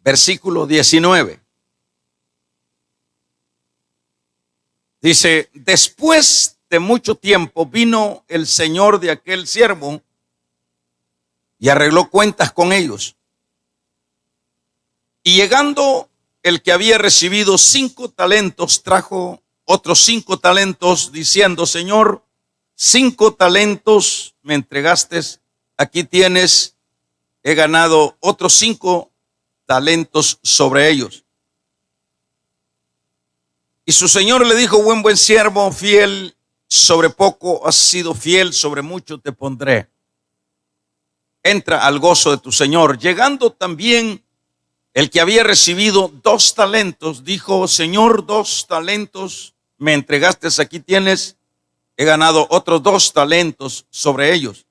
versículo 19. Dice: después de mucho tiempo vino el señor de aquel siervo y arregló cuentas con ellos. Y llegando el que había recibido 5 talentos, trajo otros 5 talentos, diciendo: Señor, 5 talentos me entregaste, aquí tienes, he ganado otros 5 talentos sobre ellos. Y su señor le dijo: buen siervo, fiel, sobre poco has sido fiel, sobre mucho te pondré. Entra al gozo de tu señor. Llegando también el que había recibido 2 talentos, dijo: Señor, 2 talentos me entregaste, aquí tienes, he ganado otros 2 talentos sobre ellos.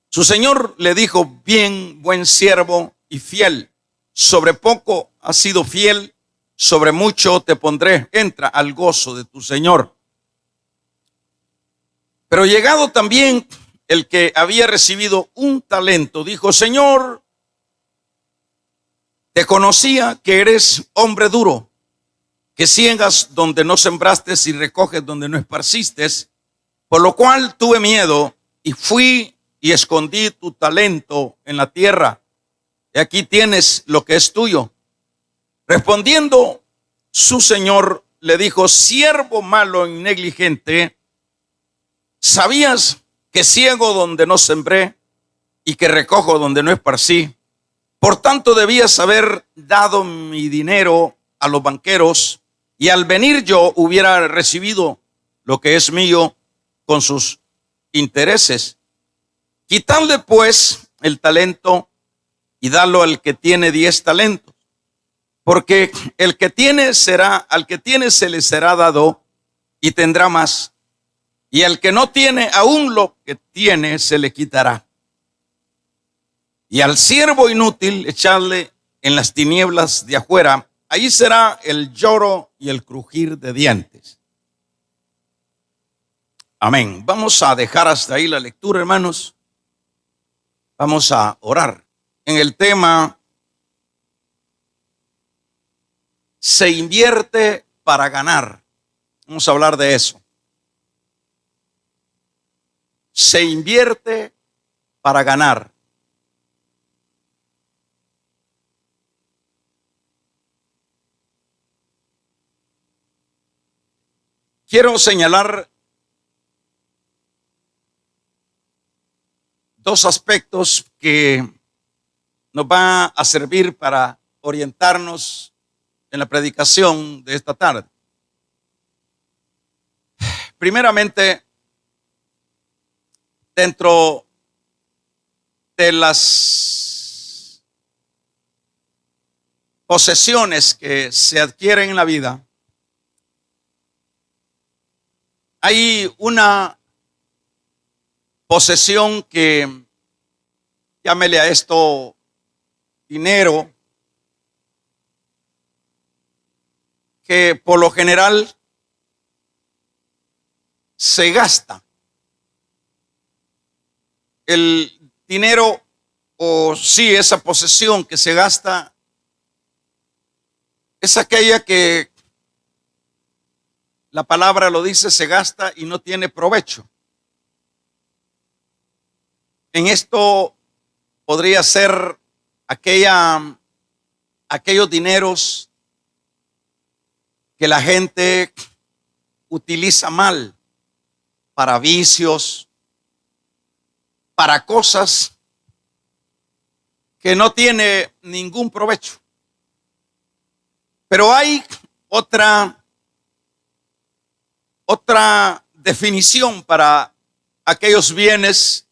Su señor le dijo: bien, buen siervo y fiel, sobre poco has sido fiel, sobre mucho te pondré, entra al gozo de tu señor. Pero llegado también el que había recibido 1 talento, dijo: Señor, te conocía que eres hombre duro, que ciegas donde no sembraste y recoges donde no esparciste, por lo cual tuve miedo y fui y escondí tu talento en la tierra. Y aquí tienes lo que es tuyo. Respondiendo su señor le dijo: siervo malo y negligente, ¿sabías que ciego donde no sembré y que recojo donde no esparcí? Por tanto debías haber dado mi dinero a los banqueros, y al venir yo hubiera recibido lo que es mío con sus intereses. Quitadle pues el talento y dalo al que tiene 10 talentos. Porque el que tiene al que tiene se le será dado y tendrá más. Y al que no tiene, aún lo que tiene se le quitará. Y al siervo inútil echarle en las tinieblas de afuera, ahí será el lloro y el crujir de dientes. Amén. Vamos a dejar hasta ahí la lectura, hermanos. Vamos a orar. En el tema: se invierte para ganar. Vamos a hablar de eso. Se invierte para ganar. Quiero señalar 2 aspectos que nos van a servir para orientarnos en la predicación de esta tarde. Primeramente, dentro de las posesiones que se adquieren en la vida, hay una posesión que, llámele a esto dinero, que por lo general se gasta. El dinero, o sí, esa posesión que se gasta, es aquella que la palabra lo dice, se gasta y no tiene provecho. En esto podría ser aquellos dineros que la gente utiliza mal para vicios, para cosas que no tiene ningún provecho. Pero hay otra definición para aquellos bienes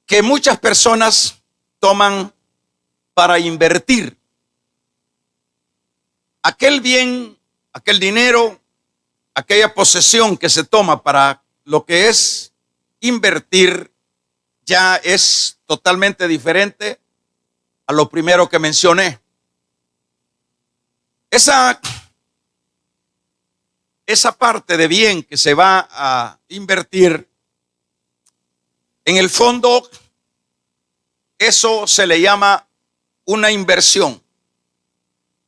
que muchas personas toman para invertir. Aquel bien, aquel dinero, aquella posesión que se toma para lo que es invertir, ya es totalmente diferente a lo primero que mencioné. Esa parte de bien que se va a invertir, en el fondo, eso se le llama una inversión.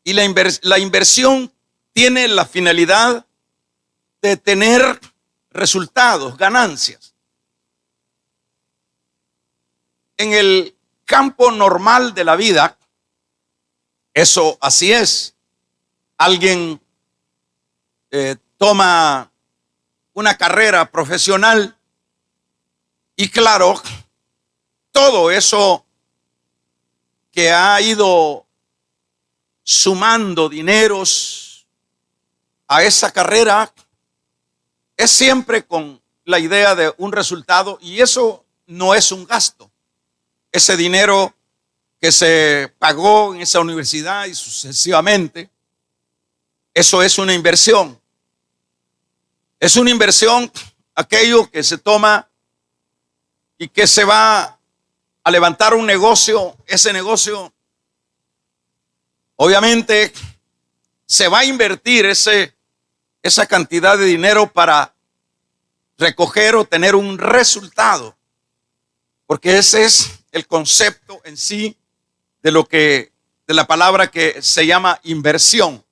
Y la inversión tiene la finalidad de tener resultados, ganancias. En el campo normal de la vida, eso así es. Alguien toma una carrera profesional y claro, todo eso que ha ido sumando dineros a esa carrera es siempre con la idea de un resultado, y eso no es un gasto. Ese dinero que se pagó en esa universidad y sucesivamente, eso es una inversión. Es una inversión aquello que se toma y que se va a levantar un negocio. Ese negocio obviamente se va a invertir esa cantidad de dinero para recoger o tener un resultado, porque ese es el concepto en sí de la palabra que se llama inversión.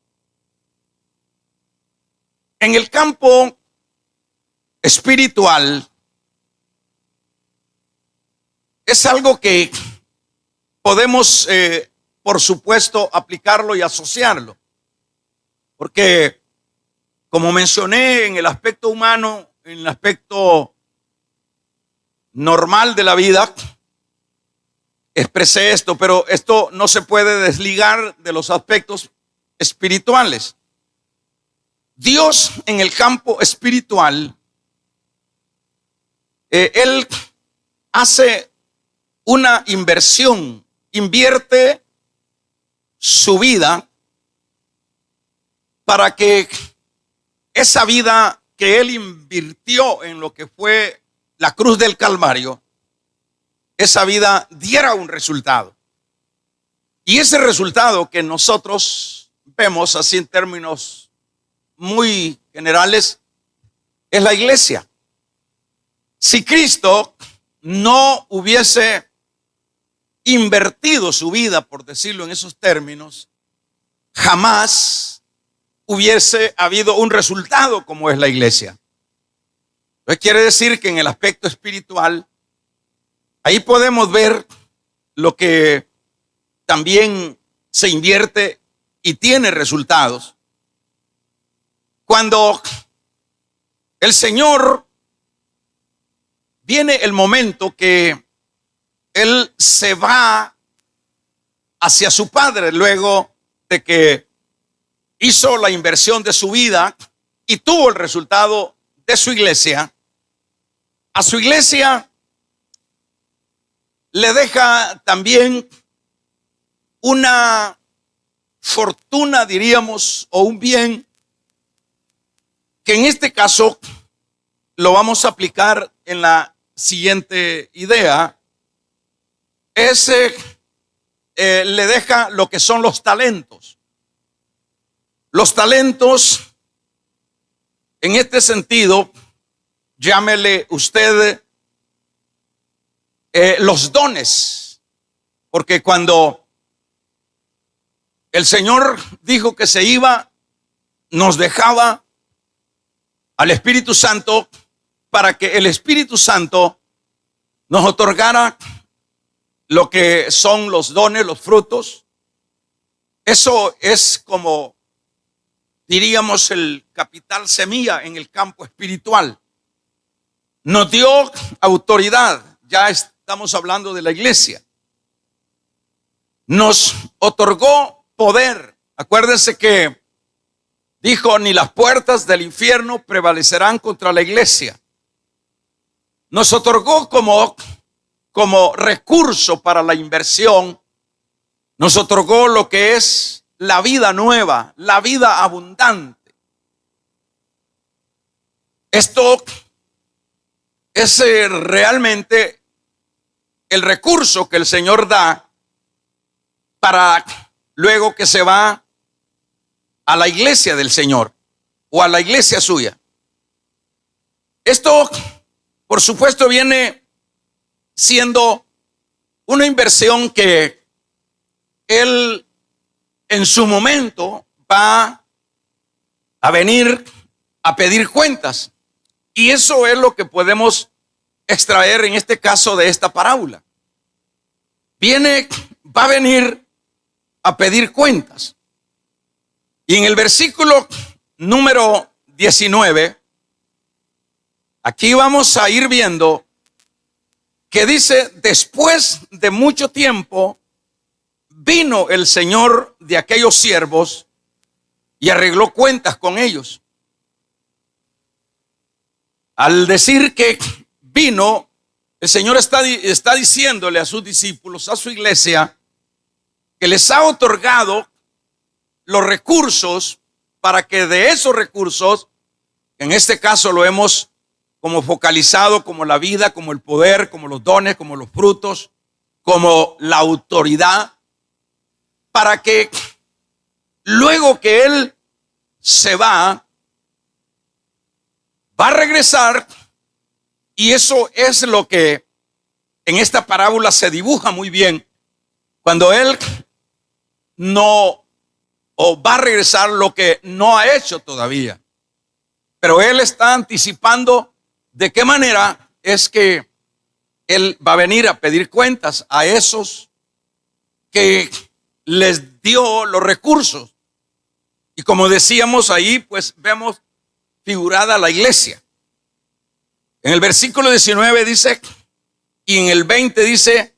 En el campo espiritual es algo que podemos, por supuesto, aplicarlo y asociarlo, porque como mencioné, en el aspecto humano, en el aspecto normal de la vida, expresé esto, pero esto no se puede desligar de los aspectos espirituales. Dios en el campo espiritual, Él hace una inversión, invierte su vida para que esa vida que Él invirtió en lo que fue la cruz del Calvario, esa vida diera un resultado. Y ese resultado que nosotros vemos así en términos muy generales es la iglesia. Si Cristo no hubiese invertido su vida, por decirlo en esos términos, jamás hubiese habido un resultado como es la iglesia. Entonces quiere decir que en el aspecto espiritual, ahí podemos ver lo que también se invierte y tiene resultados. Cuando el Señor viene el momento que Él se va hacia su Padre luego de que hizo la inversión de su vida y tuvo el resultado de su iglesia, a su iglesia le deja también una fortuna, diríamos, o un bien, que en este caso lo vamos a aplicar en la siguiente idea. Le deja lo que son los talentos. Los talentos, en este sentido, llámele usted los dones, porque cuando el Señor dijo que se iba, nos dejaba al Espíritu Santo para que el Espíritu Santo nos otorgara lo que son los dones, los frutos. Eso es como, diríamos, el capital semilla en el campo espiritual. Nos dio autoridad, ya estamos hablando de la iglesia. Nos otorgó poder. Acuérdense que dijo, ni las puertas del infierno prevalecerán contra la iglesia. Nos otorgó como recurso para la inversión, nos otorgó lo que es la vida nueva, la vida abundante. Esto es realmente el recurso que el Señor da para luego que se va a la iglesia del Señor o a la iglesia suya. Esto, por supuesto, viene siendo una inversión que Él en su momento va a venir a pedir cuentas. Y eso es lo que podemos extraer en este caso de esta parábola. Va a venir a pedir cuentas. Y en el versículo número 19, aquí vamos a ir viendo que dice: después de mucho tiempo vino el señor de aquellos siervos y arregló cuentas con ellos. Al decir que vino, el Señor está diciéndole a sus discípulos, a su iglesia, que les ha otorgado los recursos para que de esos recursos, en este caso lo hemos como focalizado como la vida, como el poder, como los dones, como los frutos, como la autoridad, para que luego que Él se va a regresar. Y eso es lo que en esta parábola se dibuja muy bien, cuando Él no va a regresar lo que no ha hecho todavía. Pero Él está anticipando de qué manera es que Él va a venir a pedir cuentas a esos que les dio los recursos. Y como decíamos ahí, pues vemos figurada la iglesia. En el versículo 19 dice, y en el 20 dice: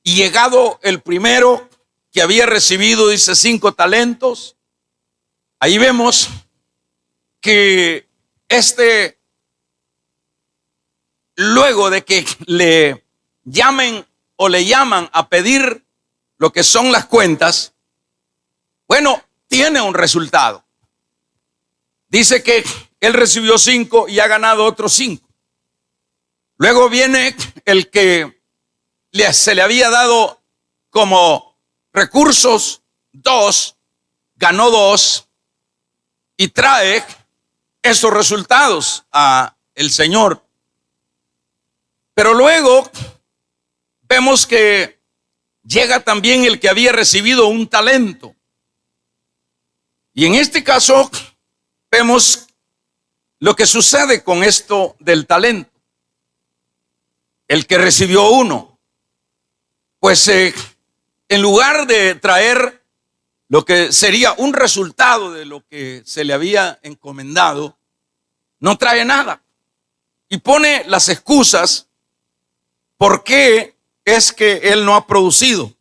y llegado el primero que había recibido, dice, 5 talentos. Ahí vemos que luego de que le llamen o le llaman a pedir lo que son las cuentas, bueno, tiene un resultado. Dice que él recibió 5 y ha ganado otros 5. Luego viene el que se le había dado como recursos 2, ganó 2 y trae esos resultados a el Señor. Pero luego vemos que llega también el que había recibido 1 talento. Y en este caso vemos lo que sucede con esto del talento. El que recibió 1, pues en lugar de traer lo que sería un resultado de lo que se le había encomendado, no trae nada. Y pone las excusas por qué es que él no ha producido.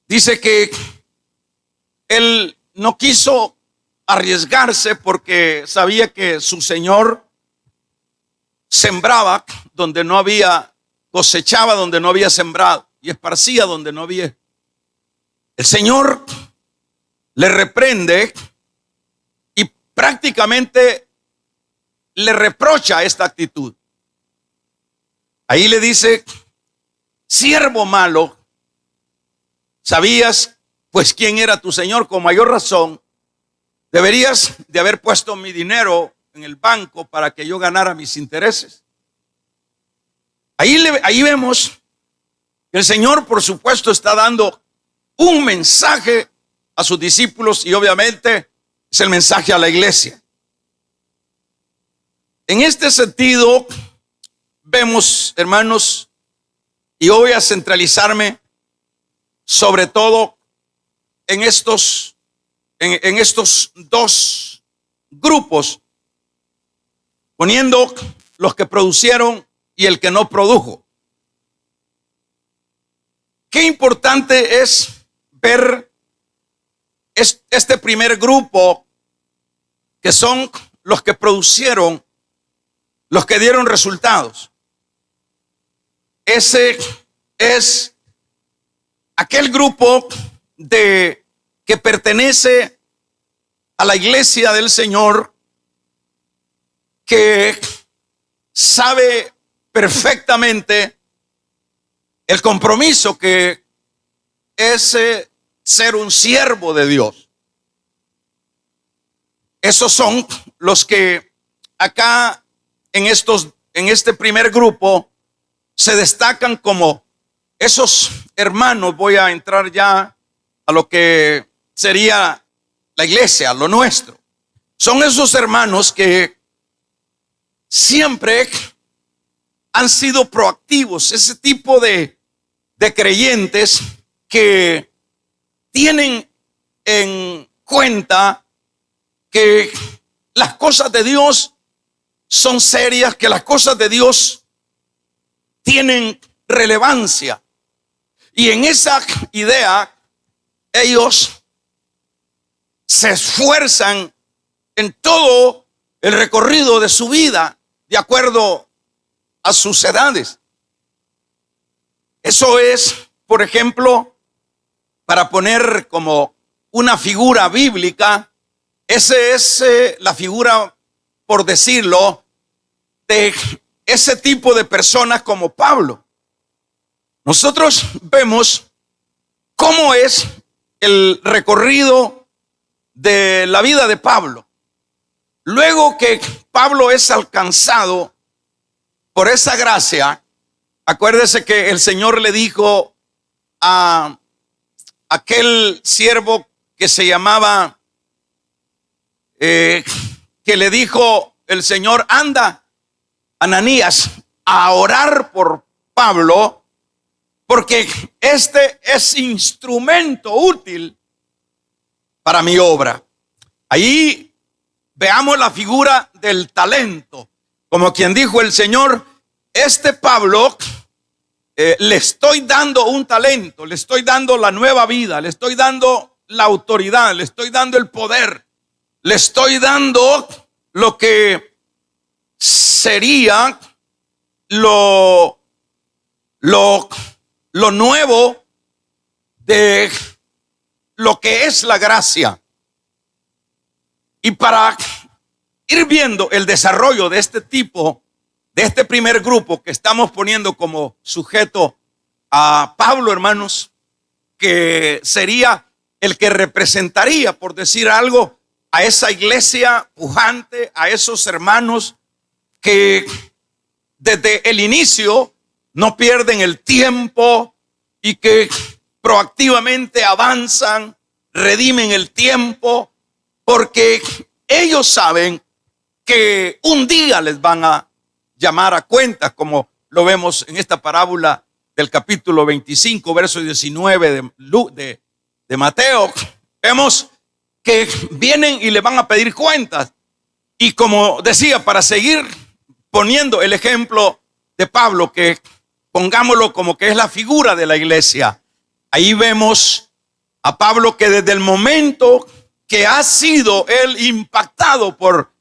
Dice que él no quiso arriesgarse porque sabía que su señor sembraba donde no había, cosechaba donde no había sembrado y esparcía donde no había. El Señor le reprende y prácticamente le reprocha esta actitud. Ahí le dice: siervo malo, sabías pues quién era tu Señor, con mayor razón deberías de haber puesto mi dinero en el banco para que yo ganara mis intereses. Ahí vemos que el Señor, por supuesto, está dando un mensaje a sus discípulos y obviamente es el mensaje a la iglesia. En este sentido, vemos, hermanos, y yo voy a centralizarme sobre todo en estos 2 grupos, poniendo los que produjeron y el que no produjo. Qué importante es ver este primer grupo, que son los que produjeron, los que dieron resultados. Ese es aquel grupo que pertenece a la iglesia del Señor, que sabe perfectamente el compromiso que es ser un siervo de Dios. Esos son los que acá en este primer grupo se destacan como esos hermanos, voy a entrar ya a lo que sería la iglesia, lo nuestro. Son esos hermanos que siempre han sido proactivos, ese tipo de creyentes que tienen en cuenta que las cosas de Dios son serias, que las cosas de Dios tienen relevancia. Y en esa idea, ellos se esfuerzan en todo el recorrido de su vida de acuerdo a sus edades. Eso es, por ejemplo, para poner como una figura bíblica, esa es la figura, por decirlo, de ese tipo de personas como Pablo. Nosotros vemos cómo es el recorrido de la vida de Pablo. Luego que Pablo es alcanzado por esa gracia, acuérdese que el Señor le dijo a aquel siervo que se llamaba, que le dijo el Señor: anda, Ananías, a orar por Pablo, porque este es instrumento útil para mi obra. Ahí veamos la figura del talento, como quien dijo el Señor: este Pablo, le estoy dando un talento, le estoy dando la nueva vida, le estoy dando la autoridad, le estoy dando el poder, le estoy dando lo que sería lo nuevo de lo que es la gracia. Y para ir viendo el desarrollo de este tipo, de este primer grupo que estamos poniendo como sujeto a Pablo, hermanos, que sería el que representaría, por decir algo, a esa iglesia pujante, a esos hermanos que desde el inicio no pierden el tiempo y que proactivamente avanzan, redimen el tiempo, porque ellos saben que un día les van a llamar a cuentas, como lo vemos en esta parábola del capítulo 25, verso 19 de Mateo. Vemos que vienen y le van a pedir cuentas. Y como decía, para seguir poniendo el ejemplo de Pablo, que pongámoslo como que es la figura de la iglesia, ahí vemos a Pablo que desde el momento que ha sido él impactado por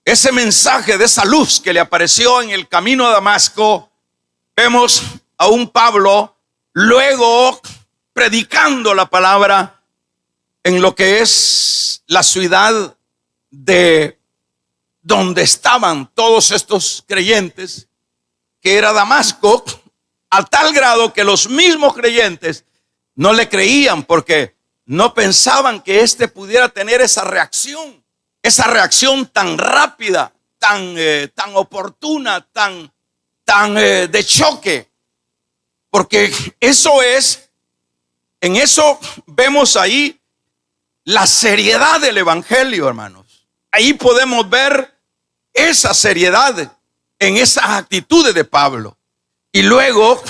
ese mensaje de esa luz que le apareció en el camino a Damasco, vemos a un Pablo luego predicando la palabra en lo que es la ciudad de donde estaban todos estos creyentes, que era Damasco, a tal grado que los mismos creyentes no le creían, porque no pensaban que éste pudiera tener esa reacción tan rápida, tan oportuna, tan de choque, porque en eso vemos ahí la seriedad del evangelio, hermanos. Ahí podemos ver esa seriedad en esas actitudes de Pablo. Y luego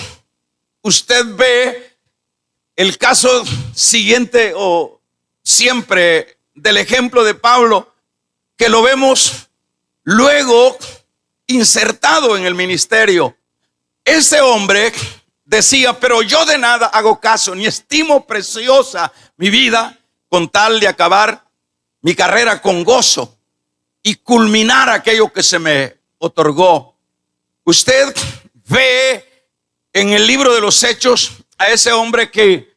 usted ve el caso siguiente, o siempre, del ejemplo de Pablo, que lo vemos luego insertado en el ministerio. Ese hombre decía: pero yo de nada hago caso, ni estimo preciosa mi vida, con tal de acabar mi carrera con gozo y culminar aquello que se me otorgó. Usted ve en el libro de los Hechos a ese hombre que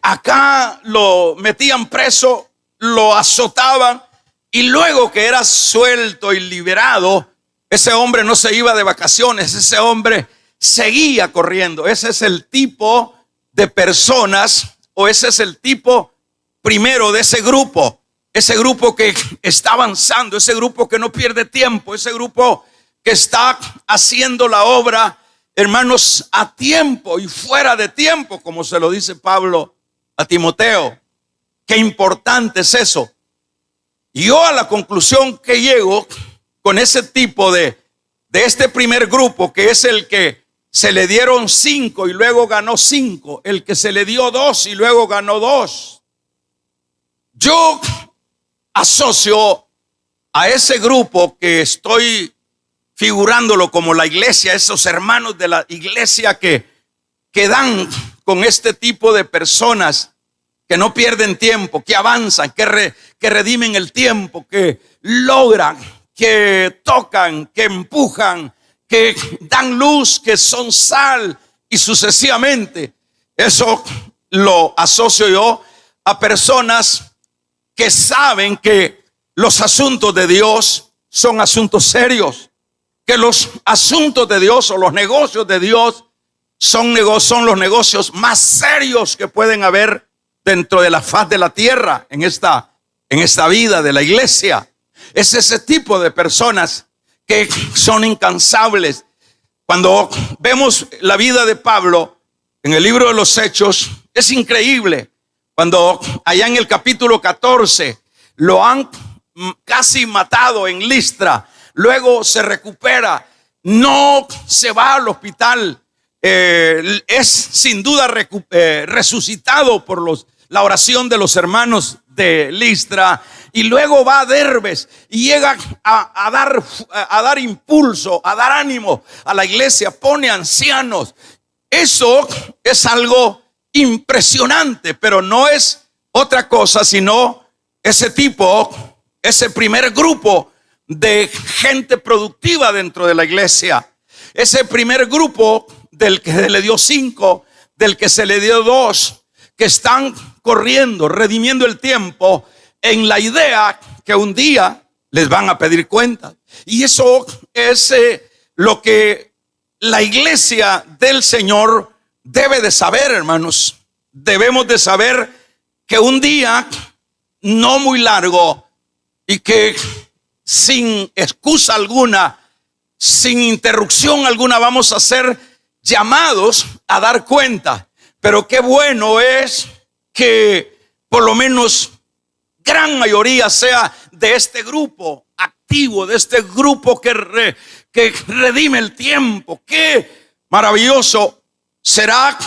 acá lo metían preso, lo azotaban, y luego que era suelto y liberado, ese hombre no se iba de vacaciones, ese hombre seguía corriendo. Ese es el tipo de personas, o ese es el tipo primero de ese grupo que está avanzando, ese grupo que no pierde tiempo, ese grupo que está haciendo la obra hermanos, a tiempo y fuera de tiempo, como se lo dice Pablo a Timoteo. Qué importante es eso. Y yo a la conclusión que llego con ese tipo de este primer grupo, que es el que se le dieron 5 y luego ganó 5, el que se le dio 2 y luego ganó 2. Yo asocio a ese grupo que estoy figurándolo como la iglesia, esos hermanos de la iglesia que dan con este tipo de personas que no pierden tiempo, que avanzan, que redimen el tiempo, que logran, que tocan, que empujan, que dan luz, que son sal y sucesivamente. Eso lo asocio yo a personas que saben que los asuntos de Dios son asuntos serios, que los asuntos de Dios o los negocios de Dios son los negocios más serios que pueden haber dentro de la faz de la tierra, en esta vida de la iglesia. Es ese tipo de personas que son incansables. Cuando vemos la vida de Pablo en el libro de los Hechos, es increíble. Cuando allá en el capítulo 14 lo han casi matado en Listra, luego se recupera, no se va al hospital, es sin duda resucitado por la oración de los hermanos de Listra, y luego va a Derbes y llega a dar impulso, a dar ánimo a la iglesia, pone ancianos. Eso es algo impresionante, pero no es otra cosa sino ese primer grupo de gente productiva dentro de la iglesia, ese primer grupo del que se le dio 5, del que se le dio 2, que están corriendo, redimiendo el tiempo en la idea que un día les van a pedir cuentas. Y eso es lo que la iglesia del Señor debe de saber, hermanos. Debemos de saber que un día no muy largo y que sin excusa alguna, sin interrupción alguna, vamos a ser llamados a dar cuenta. Pero qué bueno es que por lo menos gran mayoría sea de este grupo activo, de este grupo que redime el tiempo. Qué maravilloso será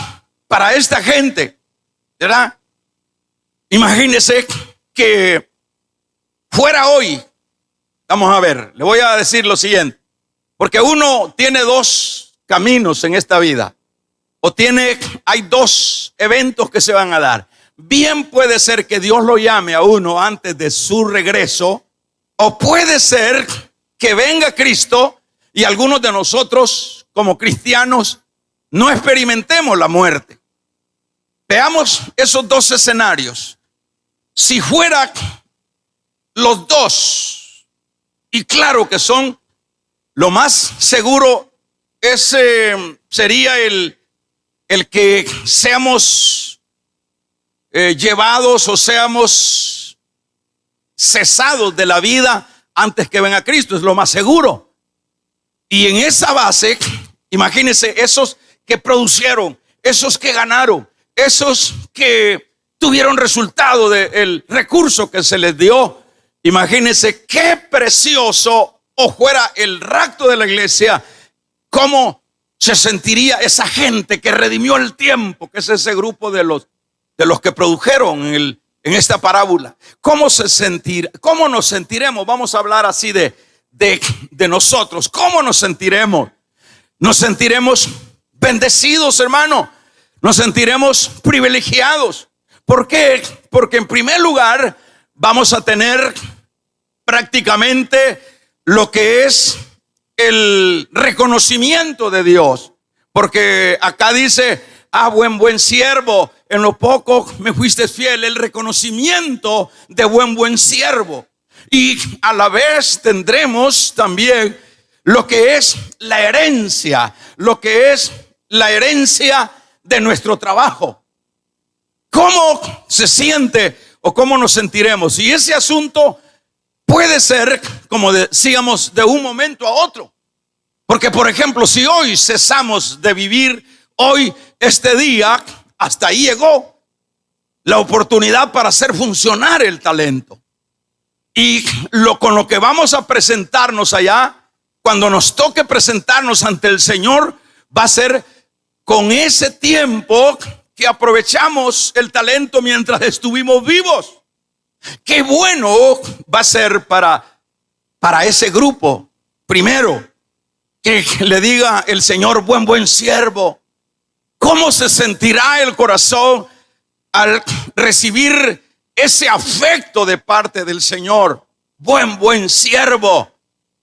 para esta gente, ¿verdad? Imagínese que fuera hoy. Vamos a ver, le voy a decir lo siguiente, porque uno tiene 2 caminos en esta vida, hay 2 eventos que se van a dar. Bien puede ser que Dios lo llame a uno antes de su regreso, o puede ser que venga Cristo y algunos de nosotros como cristianos no experimentemos la muerte. Veamos esos 2 escenarios. Si fuera los 2, y claro que son lo más seguro, ese sería el que seamos llevados o seamos cesados de la vida antes que venga Cristo, es lo más seguro. Y en esa base, imagínense esos que producieron, esos que ganaron, esos que tuvieron resultado del recurso que se les dio. Imagínense qué precioso o fuera el rapto de la iglesia, cómo se sentiría esa gente que redimió el tiempo, que es ese grupo de los que produjeron en esta parábola. ¿Cómo nos sentiremos? Vamos a hablar así de nosotros. ¿Cómo nos sentiremos? Nos sentiremos bendecidos, hermano. Nos sentiremos privilegiados. ¿Por qué? Porque en primer lugar vamos a tener prácticamente lo que es el reconocimiento de Dios. Porque acá dice, buen siervo, en lo poco me fuiste fiel. El reconocimiento de buen siervo. Y a la vez tendremos también lo que es la herencia, de nuestro trabajo. ¿Cómo se siente o cómo nos sentiremos? Y ese asunto puede ser, como decíamos, de un momento a otro. Porque, por ejemplo, si hoy cesamos de vivir, hoy, este día, hasta ahí llegó la oportunidad para hacer funcionar el talento. Y con lo que vamos a presentarnos allá, cuando nos toque presentarnos ante el Señor, va a ser con ese tiempo que aprovechamos el talento mientras estuvimos vivos. Qué bueno va a ser para ese grupo. Primero, que le diga el Señor: buen siervo. ¿Cómo se sentirá el corazón al recibir ese afecto de parte del Señor? Buen siervo.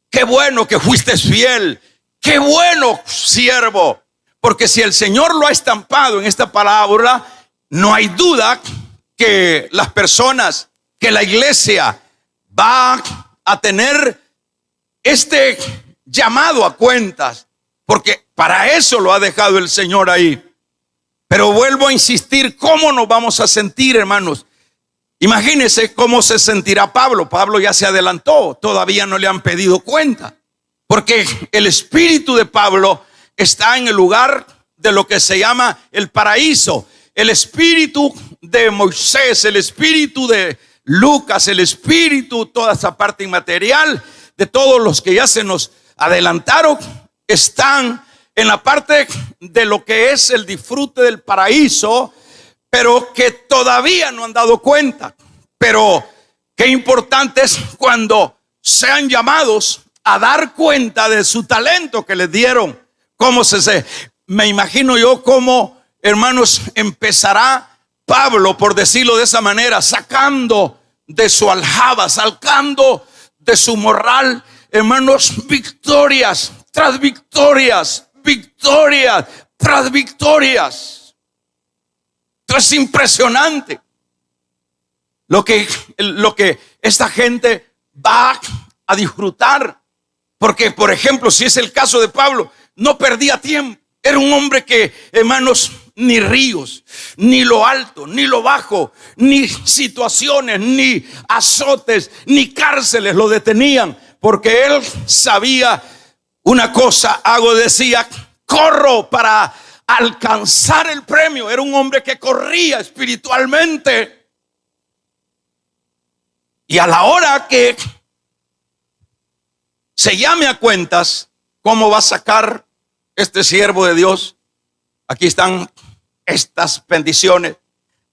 Qué bueno que fuiste fiel. Qué bueno siervo. Porque si el Señor lo ha estampado en esta palabra, no hay duda que las personas, que la iglesia va a tener este llamado a cuentas, porque para eso lo ha dejado el Señor ahí. Pero vuelvo a insistir, ¿cómo nos vamos a sentir, hermanos? Imagínense cómo se sentirá Pablo. Pablo ya se adelantó, todavía no le han pedido cuenta, porque el espíritu de Pablo está en el lugar de lo que se llama el paraíso. El espíritu de Moisés, el espíritu de Lucas, el espíritu, toda esa parte inmaterial de todos los que ya se nos adelantaron, están en la parte de lo que es el disfrute del paraíso, pero que todavía no han dado cuenta. Pero qué importante es cuando sean llamados a dar cuenta de su talento que les dieron. Me imagino yo cómo, hermanos, empezará Pablo, por decirlo de esa manera, sacando de su aljaba, sacando de su morral, hermanos, victorias tras victorias, victorias tras victorias. Esto es impresionante lo que esta gente va a disfrutar. Porque, por ejemplo, si es el caso de Pablo, no perdía tiempo. Era un hombre que, hermanos, ni ríos, ni lo alto, ni lo bajo, ni situaciones, ni azotes, ni cárceles lo detenían, porque él sabía una cosa. Decía: corro para alcanzar el premio. Era un hombre que corría espiritualmente. Y a la hora que se llame a cuentas, ¿cómo va a sacar este siervo de Dios? Aquí están estas bendiciones,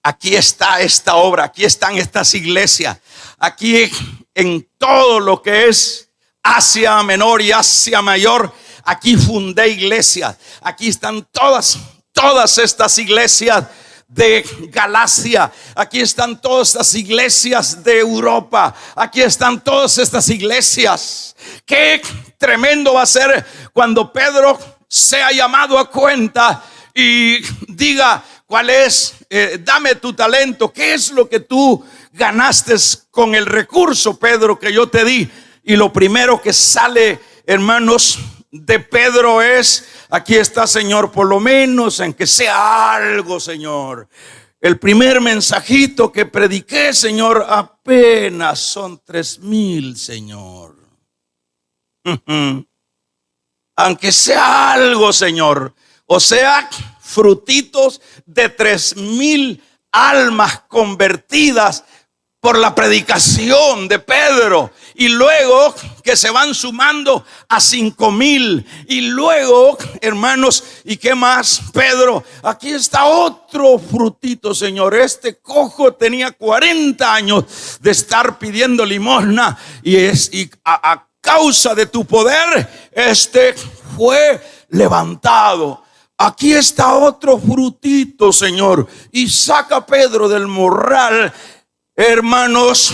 aquí está esta obra, aquí están estas iglesias, aquí en todo lo que es Asia Menor y Asia Mayor, aquí fundé iglesias, aquí están todas estas iglesias de Galacia, aquí están todas estas iglesias de Europa, aquí están todas estas iglesias. Qué tremendo va a ser cuando Pedro sea llamado a cuenta y diga: ¿cuál es? Dame tu talento. ¿Qué es lo que tú ganaste con el recurso, Pedro, que yo te di? Y lo primero que sale, hermanos, de Pedro es: aquí está, Señor, por lo menos en que sea algo, Señor. El primer mensajito que prediqué, Señor, apenas son 3,000, Señor. Aunque sea algo, Señor. O sea, frutitos de 3,000 almas convertidas por la predicación de Pedro, y luego que se van sumando a 5,000, y luego, hermanos, ¿y qué más? Pedro, aquí está otro frutito, Señor. Este cojo tenía 40 años de estar pidiendo limosna, y a causa de tu poder, este fue levantado. Aquí está otro frutito, Señor. Y saca Pedro del morral, hermanos,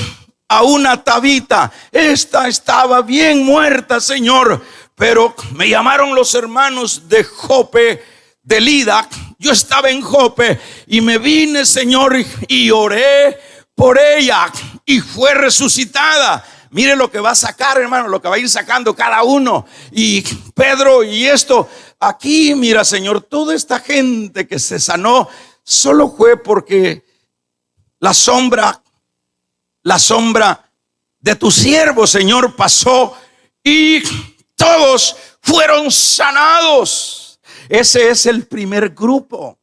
a una Tabita. Esta estaba bien muerta, Señor, pero me llamaron los hermanos de Jope, de Lida. Yo estaba en Jope y me vine, Señor, y oré por ella y fue resucitada. Mire lo que va a sacar, hermano, lo que va a ir sacando cada uno. Y Pedro, y esto aquí, mira, Señor, toda esta gente que se sanó solo fue porque la sombra de tu siervo, Señor, pasó, y todos fueron sanados. Ese es el primer grupo.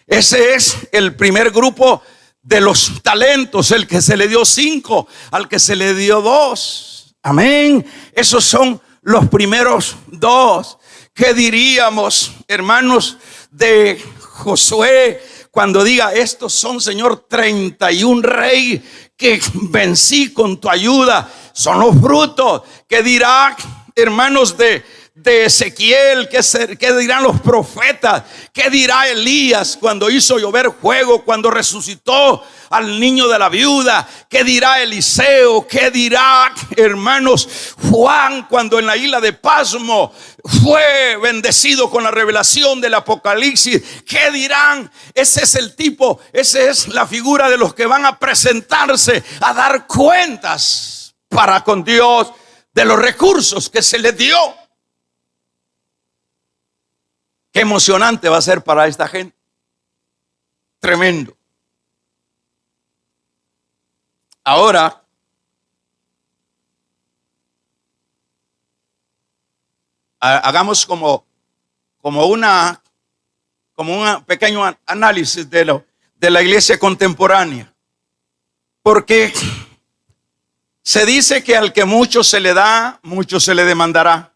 Ese es el primer grupo de los talentos, el que se le dio 5, al que se le dio 2. Amén. Esos son los primeros 2. ¿Qué diríamos, hermanos, de Josué cuando diga: estos son, Señor, 31 reyes que vencí con tu ayuda? Son los frutos. ¿Qué dirá, hermanos, de Ezequiel? ¿Qué dirán los profetas? ¿Qué dirá Elías cuando hizo llover fuego, cuando resucitó al niño de la viuda? ¿Qué dirá Eliseo? ¿Qué dirá, hermanos, Juan cuando en la isla de Pasmo fue bendecido con la revelación del Apocalipsis? ¿Qué dirán? Ese es el tipo, esa es la figura de los que van a presentarse a dar cuentas para con Dios de los recursos que se les dio. Qué emocionante va a ser para esta gente. Tremendo. Ahora, hagamos como un pequeño análisis de la iglesia contemporánea. Porque se dice que al que mucho se le da, mucho se le demandará.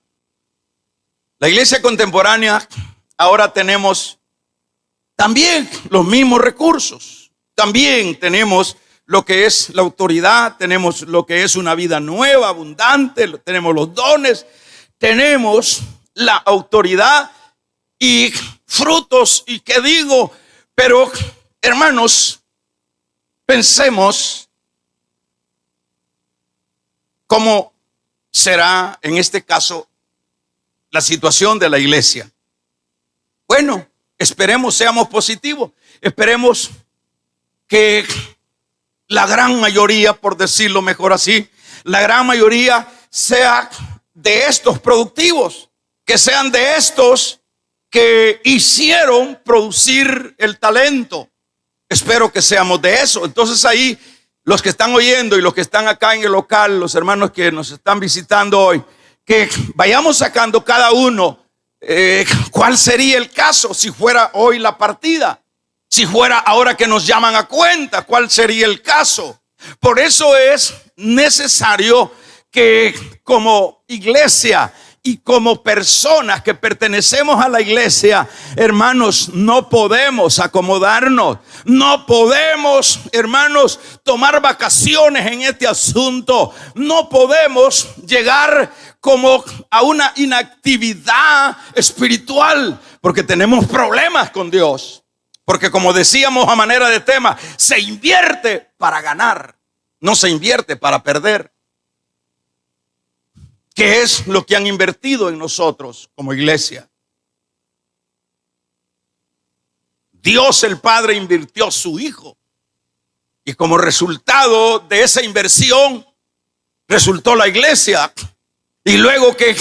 La iglesia contemporánea, ahora tenemos también los mismos recursos. También tenemos lo que es la autoridad, tenemos lo que es una vida nueva, abundante, tenemos los dones, tenemos la autoridad y frutos. ¿Y qué digo? Pero, hermanos, pensemos cómo será en este caso la situación de la iglesia. Bueno, esperemos seamos positivos. Esperemos que la gran mayoría, por decirlo mejor así, la gran mayoría sea de estos productivos, que sean de estos que hicieron producir el talento. Espero que seamos de eso. Entonces ahí, los que están oyendo y los que están acá en el local, los hermanos que nos están visitando hoy, que vayamos sacando cada uno cuál sería el caso si fuera hoy la partida. Si fuera ahora que nos llaman a cuenta, ¿cuál sería el caso? Por eso es necesario que como iglesia y como personas que pertenecemos a la iglesia, hermanos, no podemos acomodarnos, no podemos, hermanos, tomar vacaciones en este asunto, no podemos llegar como a una inactividad espiritual, porque tenemos problemas con Dios. Porque como decíamos a manera de tema, se invierte para ganar, no se invierte para perder. ¿Qué es lo que han invertido en nosotros como iglesia? Dios el Padre invirtió a su Hijo. Y como resultado de esa inversión, resultó la iglesia. Y luego que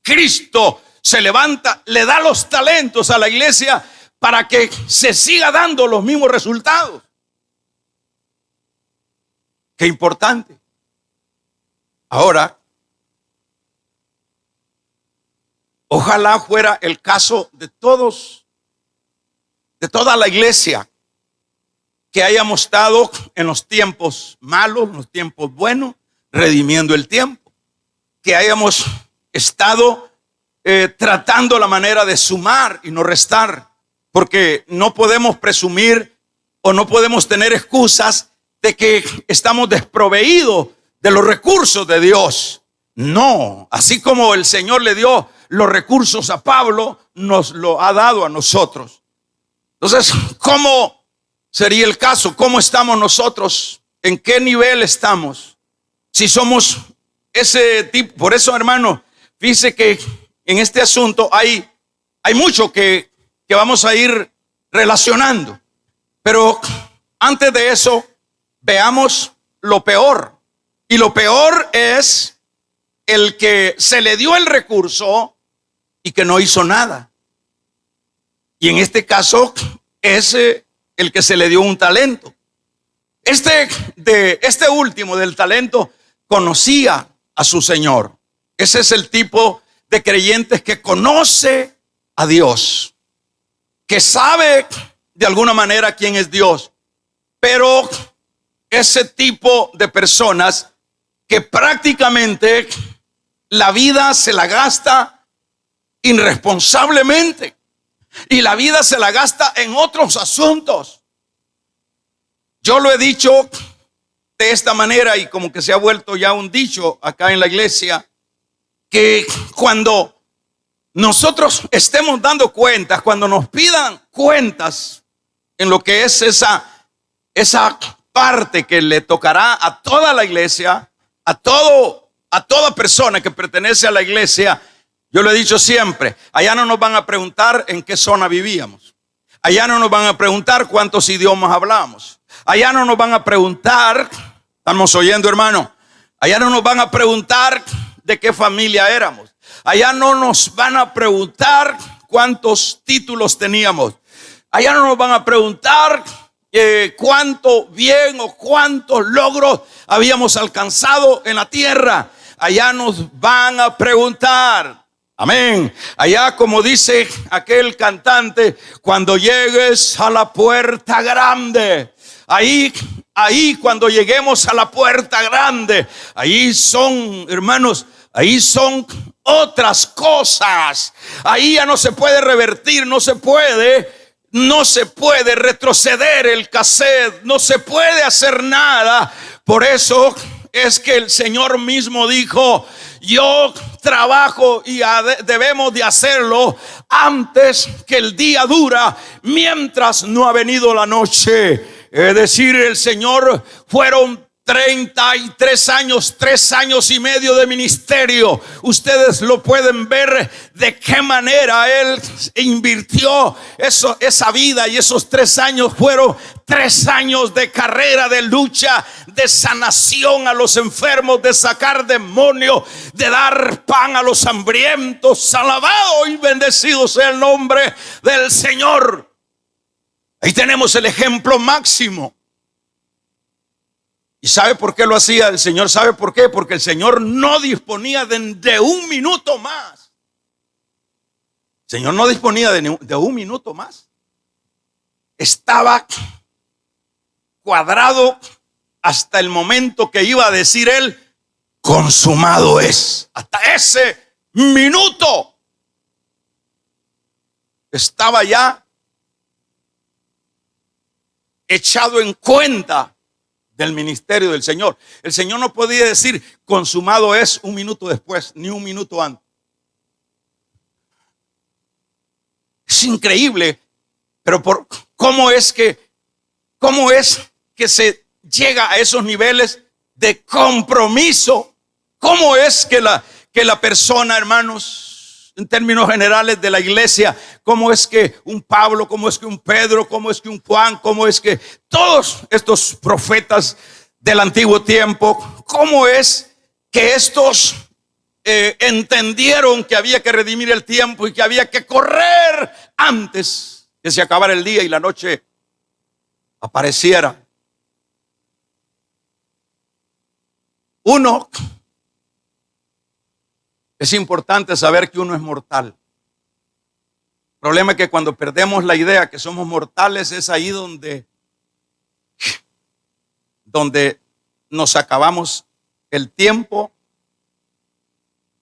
Cristo se levanta, le da los talentos a la iglesia para que se siga dando los mismos resultados. Qué importante. Ahora, ojalá fuera el caso de todos, de toda la iglesia, que hayamos estado en los tiempos malos, en los tiempos buenos, redimiendo el tiempo. Que hayamos estado tratando la manera de sumar y no restar. Porque no podemos presumir o no podemos tener excusas de que estamos desproveídos de los recursos de Dios. No, así como el Señor le dio los recursos a Pablo, nos lo ha dado a nosotros. Entonces, ¿cómo sería el caso? ¿Cómo estamos nosotros? ¿En qué nivel estamos? Si somos ese tipo. Por eso, hermano, fíjese que en este asunto hay mucho que vamos a ir relacionando. Pero antes de eso, veamos lo peor. Y lo peor es el que se le dio el recurso y que no hizo nada. Y en este caso es el que se le dio un talento. Este último del talento conocía a su Señor. Ese es el tipo de creyentes que conoce a Dios, que sabe de alguna manera quién es Dios, pero ese tipo de personas que prácticamente la vida se la gasta irresponsablemente y la vida se la gasta en otros asuntos. Yo lo he dicho de esta manera y como que se ha vuelto ya un dicho acá en la iglesia, que cuando nosotros estemos dando cuentas, cuando nos pidan cuentas en lo que es esa parte que le tocará a toda la iglesia, a toda persona que pertenece a la iglesia, yo lo he dicho siempre, allá no nos van a preguntar en qué zona vivíamos, allá no nos van a preguntar cuántos idiomas hablamos, allá no nos van a preguntar, estamos oyendo, hermano, allá no nos van a preguntar de qué familia éramos, allá no nos van a preguntar cuántos títulos teníamos, allá no nos van a preguntar cuánto bien o cuántos logros habíamos alcanzado en la tierra. Allá nos van a preguntar, amén, allá como dice aquel cantante, cuando llegues a la puerta grande, ahí cuando lleguemos a la puerta grande, ahí son, hermanos, ahí son otras cosas. Ahí ya no se puede revertir, no se puede retroceder el cassette, no se puede hacer nada. Por eso es que el Señor mismo dijo, yo trabajo y debemos de hacerlo antes que el día dura, mientras no ha venido la noche. Es decir, el Señor fueron 33 años, 3 años y medio de ministerio. Ustedes lo pueden ver de qué manera Él invirtió esa vida, y esos 3 años fueron 3 años de carrera, de lucha, de sanación a los enfermos, de sacar demonios, de dar pan a los hambrientos. Alabado y bendecido sea el nombre del Señor. Ahí tenemos el ejemplo máximo. ¿Y sabe por qué lo hacía el Señor? ¿Sabe por qué? Porque el Señor no disponía de un minuto más. El Señor no disponía de un minuto más. Estaba cuadrado hasta el momento que iba a decir Él, consumado es. Hasta ese minuto estaba ya echado en cuenta del ministerio del Señor. El Señor no podía decir consumado es un minuto después, ni un minuto antes. Es increíble, pero ¿cómo es que se llega a esos niveles de compromiso? ¿Cómo es que la persona, hermanos, en términos generales de la iglesia, cómo es que un Pablo, cómo es que un Pedro, cómo es que un Juan, cómo es que todos estos profetas del antiguo tiempo, cómo es que estos entendieron que había que redimir el tiempo y que había que correr antes que se acabara el día y la noche apareciera? Uno, es importante saber que uno es mortal. El problema es que cuando perdemos la idea que somos mortales, es ahí donde nos acabamos el tiempo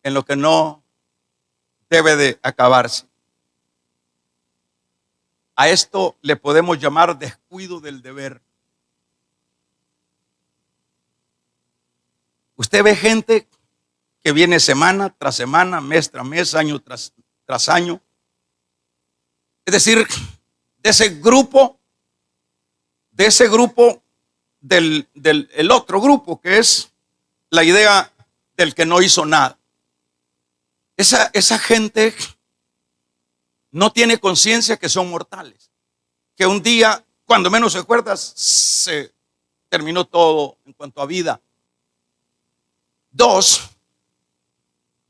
en lo que no debe de acabarse. A esto le podemos llamar descuido del deber. Usted ve gente que viene semana tras semana, mes tras mes, año tras año. Es decir, de ese grupo del otro grupo, que es la idea del que no hizo nada. Esa gente no tiene conciencia que son mortales, que un día, cuando menos se acuerda, se terminó todo en cuanto a vida. 2,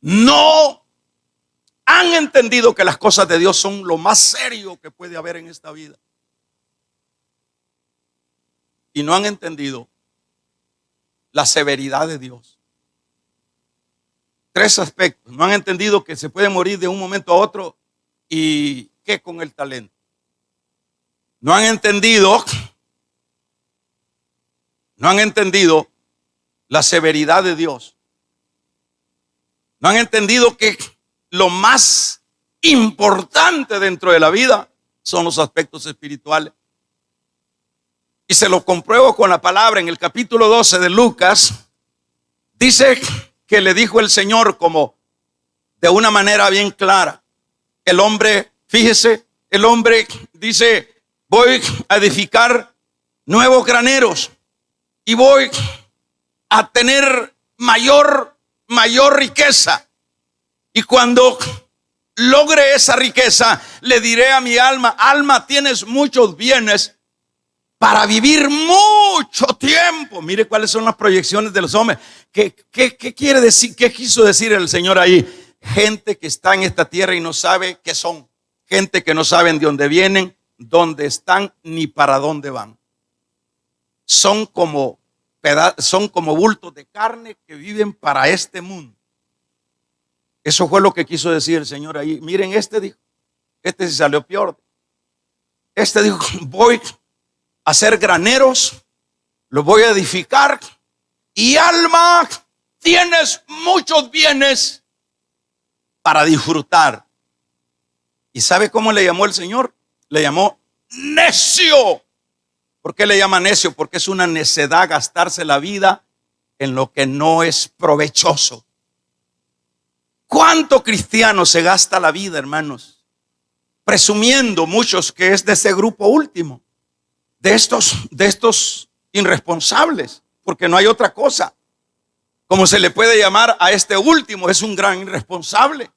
no han entendido que las cosas de Dios son lo más serio que puede haber en esta vida. Y no han entendido la severidad de Dios. Tres aspectos. No han entendido que se puede morir de un momento a otro. ¿Y qué con el talento? No han entendido la severidad de Dios. No han entendido que lo más importante dentro de la vida son los aspectos espirituales. Y se lo compruebo con la palabra. En el capítulo 12 de Lucas, dice que le dijo el Señor como de una manera bien clara. El hombre, fíjese, el hombre dice, voy a edificar nuevos graneros y voy a tener mayor riqueza. Y cuando logre esa riqueza, le diré a mi alma, alma, tienes muchos bienes para vivir mucho tiempo. Mire cuáles son las proyecciones de los hombres. ¿Qué quiere decir? ¿Qué quiso decir el Señor ahí? Gente que está en esta tierra y no sabe qué son. Gente que no saben de dónde vienen, dónde están, ni para dónde van. Son como bultos de carne que viven para este mundo. Eso fue lo que quiso decir el Señor ahí. Miren, dijo, se salió peor. Dijo, voy a hacer graneros, los voy a edificar, y alma, tienes muchos bienes para disfrutar. ¿Y sabe cómo le llamó el Señor? Le llamó necio. ¿Por qué le llama necio? Porque es una necedad gastarse la vida en lo que no es provechoso. ¿Cuánto cristiano se gasta la vida, hermanos? Presumiendo muchos que es de ese grupo último, de estos irresponsables, porque no hay otra cosa. Como se le puede llamar a este último, es un gran irresponsable.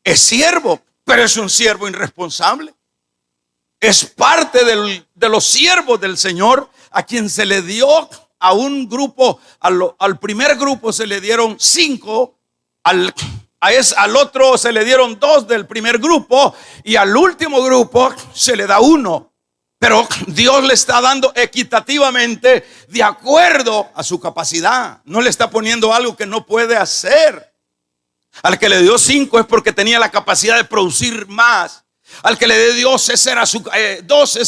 Es siervo, pero es un siervo irresponsable. Es parte de los siervos del Señor, a quien se le dio a un grupo, al primer grupo se le dieron 5, al otro se le dieron 2 del primer grupo, y al último grupo se le da 1. Pero Dios le está dando equitativamente de acuerdo a su capacidad. No le está poniendo algo que no puede hacer. Al que le dio 5 es porque tenía la capacidad de producir más. Al que le dio 2, esa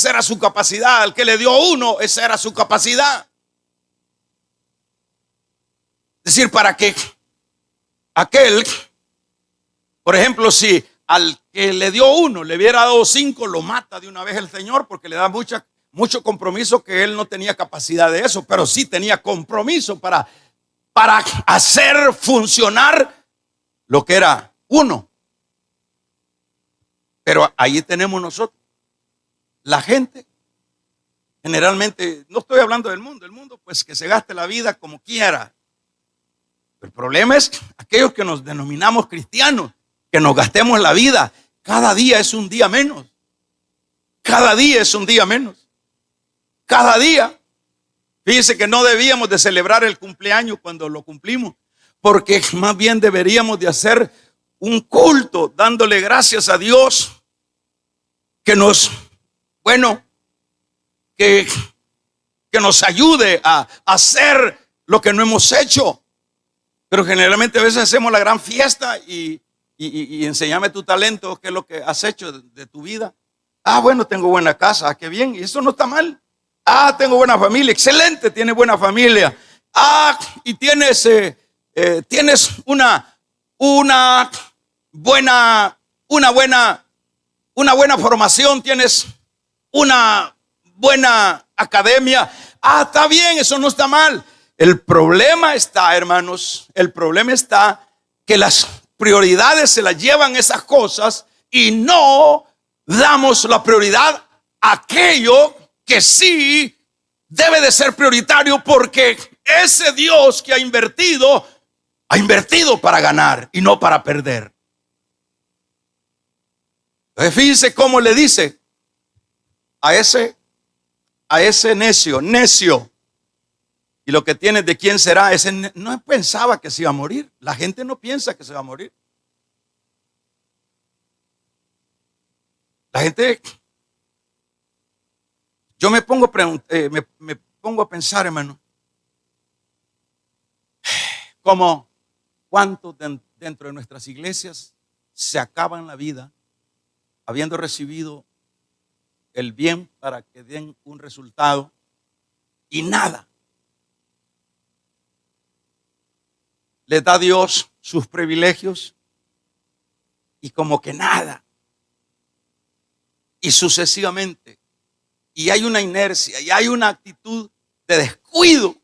era su capacidad. Al que le dio 1, esa era su capacidad. Es decir, para que aquel, por ejemplo, si al que le dio 1 le hubiera dado 5, lo mata de una vez el Señor, porque le da mucho compromiso, que él no tenía capacidad de eso, pero sí tenía compromiso para hacer funcionar lo que era 1. Pero ahí tenemos nosotros, la gente, generalmente, no estoy hablando del mundo, el mundo pues que se gaste la vida como quiera. El problema es aquellos que nos denominamos cristianos, que nos gastemos la vida. Cada día es un día menos. Cada día es un día menos. Cada día. Fíjense que no debíamos de celebrar el cumpleaños cuando lo cumplimos, porque más bien deberíamos de hacer un culto dándole gracias a Dios que nos ayude a hacer lo que no hemos hecho. Pero generalmente a veces hacemos la gran fiesta y enséñame tu talento, qué es lo que has hecho de tu vida. Bueno, tengo buena casa, qué bien, y eso no está mal. Tengo buena familia, excelente, tienes buena familia. Y tienes una buena formación, tienes una buena academia. Está bien, eso no está mal. El problema está, hermanos, que las prioridades se las llevan esas cosas y no damos la prioridad a aquello que sí debe de ser prioritario, porque ese Dios que ha invertido para ganar y no para perder. Entonces fíjense cómo le dice a ese necio, y lo que tienes de quién será. Ese no pensaba que se iba a morir. La gente no piensa que se va a morir. La gente, yo me pongo a pensar, hermano, como ¿Cuántos dentro de nuestras iglesias se acaban la vida habiendo recibido el bien para que den un resultado y nada? Les da Dios sus privilegios y como que nada. Y sucesivamente. Y hay una inercia y hay una actitud de descuido.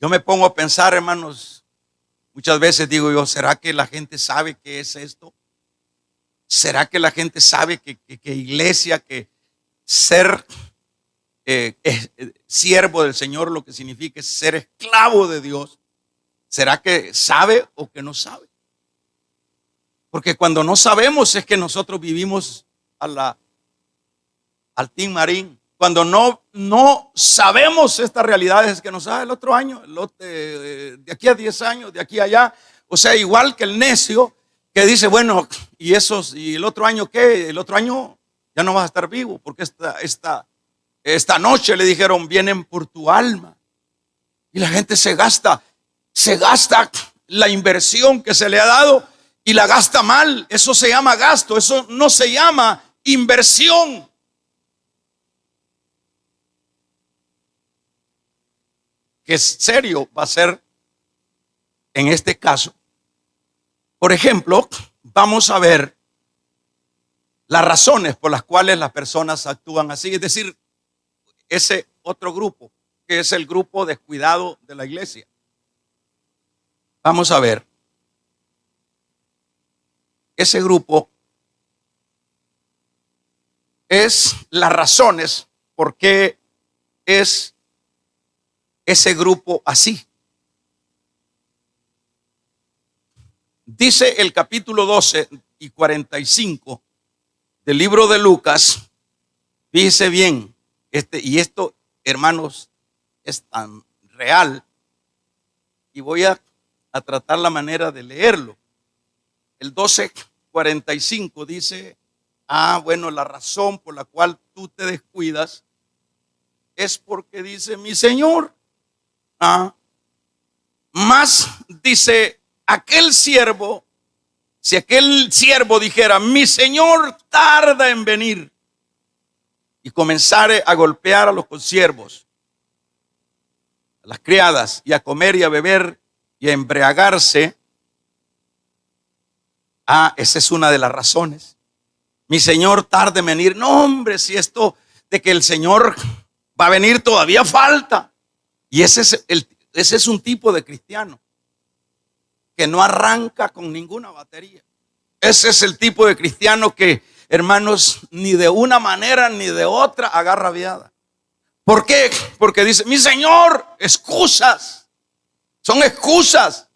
Yo me pongo a pensar, hermanos, muchas veces digo yo, ¿será que la gente sabe qué es esto? ¿Será que la gente sabe que iglesia, que ser siervo del Señor lo que significa es ser esclavo de Dios? ¿Será que sabe o que no sabe? Porque cuando no sabemos es que nosotros vivimos al Team Marín. Cuando no sabemos estas realidades es que nos el otro año, de aquí a 10 años, de aquí a allá. O sea, igual que el necio que dice, bueno, y el otro año ¿qué? El otro año ya no vas a estar vivo, porque esta noche le dijeron, vienen por tu alma. Y la gente se gasta la inversión que se le ha dado y la gasta mal. Eso se llama gasto, eso no se llama inversión. Que serio va a ser en este caso. Por ejemplo, vamos a ver las razones por las cuales las personas actúan así. Es decir, ese otro grupo, que es el grupo descuidado de la iglesia. Vamos a ver. Ese grupo es las razones por qué es ese grupo así. Dice el capítulo 12 y 45 del libro de Lucas. Fíjese bien, y esto, hermanos, es tan real, y voy a tratar la manera de leerlo. El 12:45 dice, bueno, la razón por la cual tú te descuidas es porque dice mi Señor. Más dice aquel siervo, si aquel siervo dijera, mi Señor tarda en venir, y comenzare a golpear a los consiervos, a las criadas, y a comer y a beber y a embriagarse. Esa es una de las razones. Mi Señor tarda en venir. No, hombre, si esto de que el Señor va a venir todavía falta. Y ese es un tipo de cristiano que no arranca con ninguna batería. Ese es el tipo de cristiano que, hermanos, ni de una manera ni de otra agarra viada. ¿Por qué? Porque dice, mi Señor, excusas. Son excusas.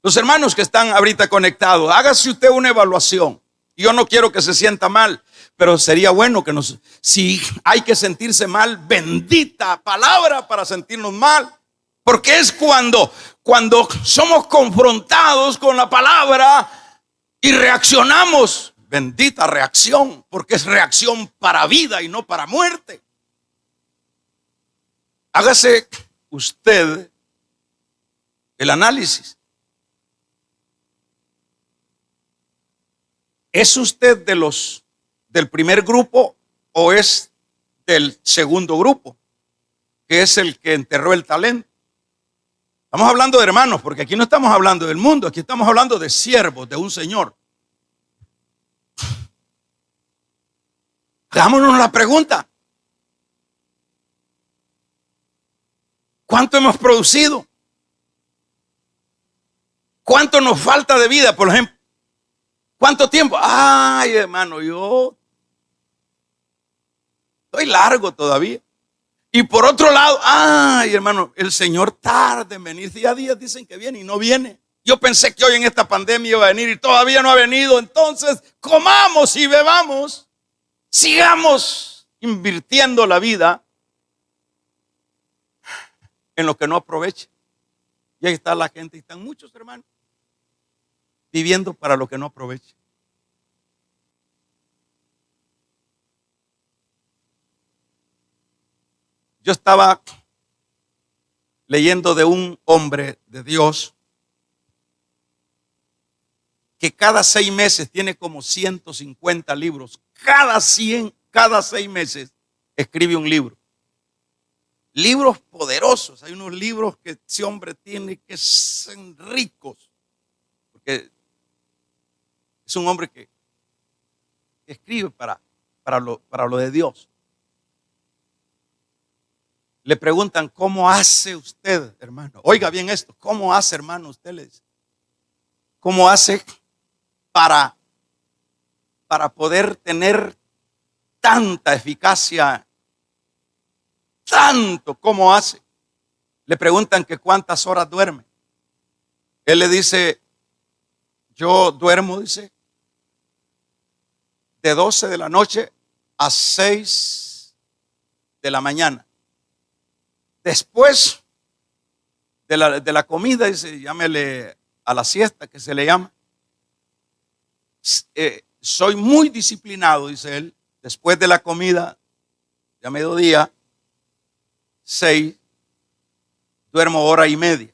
Los hermanos que están ahorita conectados, hágase usted una evaluación. Yo no quiero que se sienta mal, pero sería bueno que si hay que sentirse mal, bendita palabra para sentirnos mal. Porque es cuando somos confrontados con la palabra y reaccionamos. Bendita reacción, porque es reacción para vida y no para muerte. Hágase usted el análisis. ¿Es usted del primer grupo o es del segundo grupo, que es el que enterró el talento? Estamos hablando de hermanos, porque aquí no estamos hablando del mundo, aquí estamos hablando de siervos, de un Señor. Hagámonos la pregunta: ¿cuánto hemos producido? ¿Cuánto nos falta de vida, por ejemplo? ¿Cuánto tiempo? Ay, hermano, yo estoy largo todavía. Y por otro lado, ay, hermano, el Señor tarda en venir. Día a día dicen que viene y no viene. Yo pensé que hoy en esta pandemia iba a venir y todavía no ha venido. Entonces, comamos y bebamos. Sigamos invirtiendo la vida en lo que no aprovecha. Y ahí está la gente, y están muchos hermanos viviendo para lo que no aprovecha. Yo estaba leyendo de un hombre de Dios que cada 6 meses tiene como 150 libros. Cada 6 meses escribe un libro. Libros poderosos. Hay unos libros que ese hombre tiene que ser ricos. Porque es un hombre que escribe para lo de Dios. Le preguntan, ¿cómo hace usted, hermano? Oiga bien esto, ¿cómo hace, hermano? Usted le dice, ¿cómo hace para poder tener tanta eficacia? Tanto, ¿cómo hace? Le preguntan que cuántas horas duerme. Él le dice, yo duermo, dice, de 12 de la noche a 6 de la mañana. Después de la comida, dice, llámele a la siesta, que se le llama. Soy muy disciplinado, dice él. Después de la comida, de a mediodía, 6, duermo hora y media.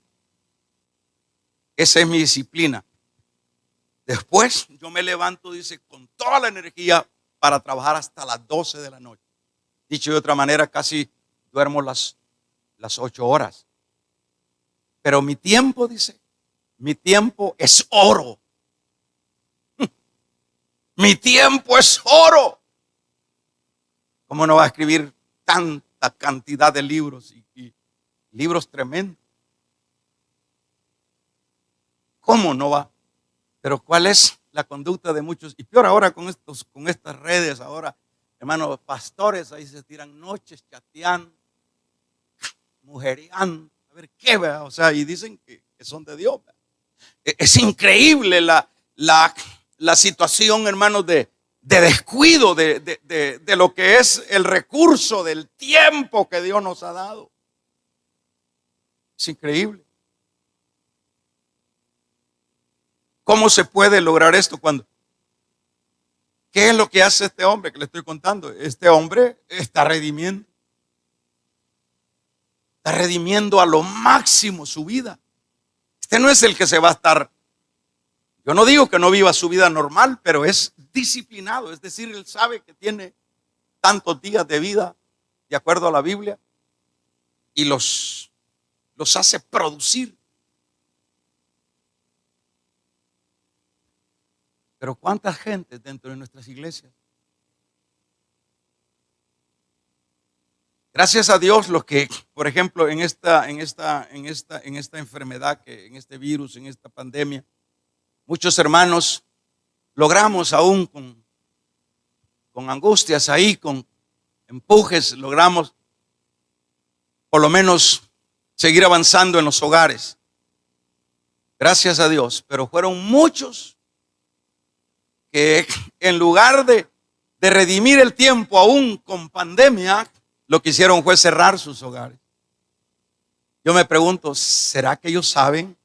Esa es mi disciplina. Después yo me levanto, dice, con toda la energía para trabajar hasta las 12 de la noche. Dicho de otra manera, casi duermo las 8 horas. Pero mi tiempo, dice, mi tiempo es oro. Mi tiempo es oro. ¿Cómo no va a escribir tanta cantidad de libros y libros tremendos? ¿Cómo no va? Pero ¿cuál es la conducta de muchos? Y peor ahora con estas redes, ahora, hermanos, pastores ahí se tiran noches chateando, mujeriando, a ver qué, ¿verdad? O sea, y dicen que son de Dios, ¿verdad? Es increíble la situación, hermanos, de descuido de lo que es el recurso del tiempo que Dios nos ha dado. Es increíble. ¿Cómo se puede lograr esto ¿qué es lo que hace este hombre que le estoy contando? Este hombre está redimiendo a lo máximo su vida. Este no es el que se va a estar, yo no digo que no viva su vida normal, pero es disciplinado, es decir, él sabe que tiene tantos días de vida de acuerdo a la Biblia y los hace producir. Pero ¿cuánta gente dentro de nuestras iglesias? Gracias a Dios, los que, por ejemplo, en esta enfermedad, en este virus, en esta pandemia, muchos hermanos logramos aún con angustias ahí, con empujes, logramos por lo menos seguir avanzando en los hogares. Gracias a Dios, pero fueron muchos que en lugar de redimir el tiempo aún con pandemia, lo que hicieron fue cerrar sus hogares. Yo me pregunto, ¿será que ellos saben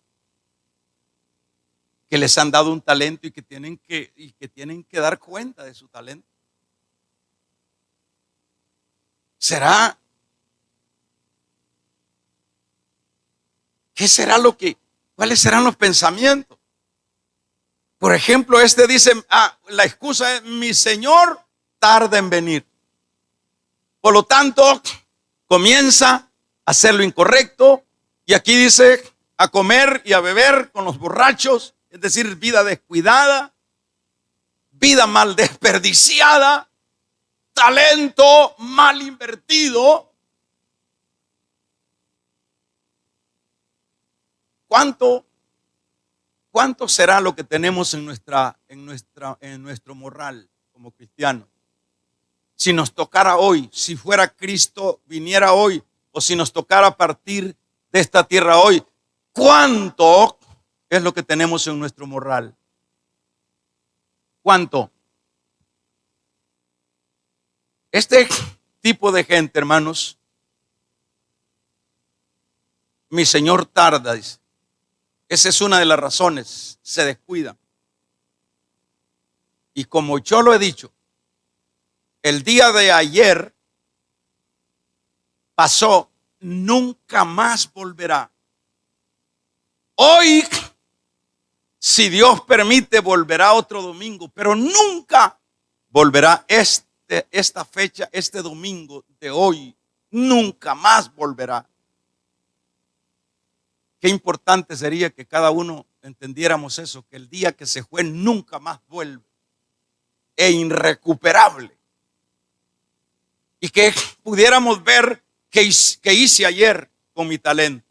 que les han dado un talento y que tienen que dar cuenta de su talento? ¿Será? ¿Qué será cuáles serán los pensamientos? Por ejemplo, dice, la excusa es, mi Señor tarda en venir. Por lo tanto, comienza a hacer lo incorrecto. Y aquí dice, a comer y a beber con los borrachos. Es decir, vida descuidada, vida mal desperdiciada, talento mal invertido. ¿Cuánto será lo que tenemos en nuestro moral como cristianos? Si nos tocara hoy, si fuera Cristo, viniera hoy, o si nos tocara partir de esta tierra hoy, ¿cuánto es lo que tenemos en nuestro moral? ¿Cuánto? Este tipo de gente, hermanos, mi Señor tarda, dice. Esa es una de las razones, se descuida. Y como yo lo he dicho, el día de ayer pasó nunca más volverá. Hoy, si Dios permite, volverá otro domingo, pero nunca volverá esta fecha, este domingo de hoy. Nunca más volverá. Qué importante sería que cada uno entendiéramos eso, que el día que se fue nunca más vuelve, e irrecuperable. Y que pudiéramos ver qué hice ayer con mi talento.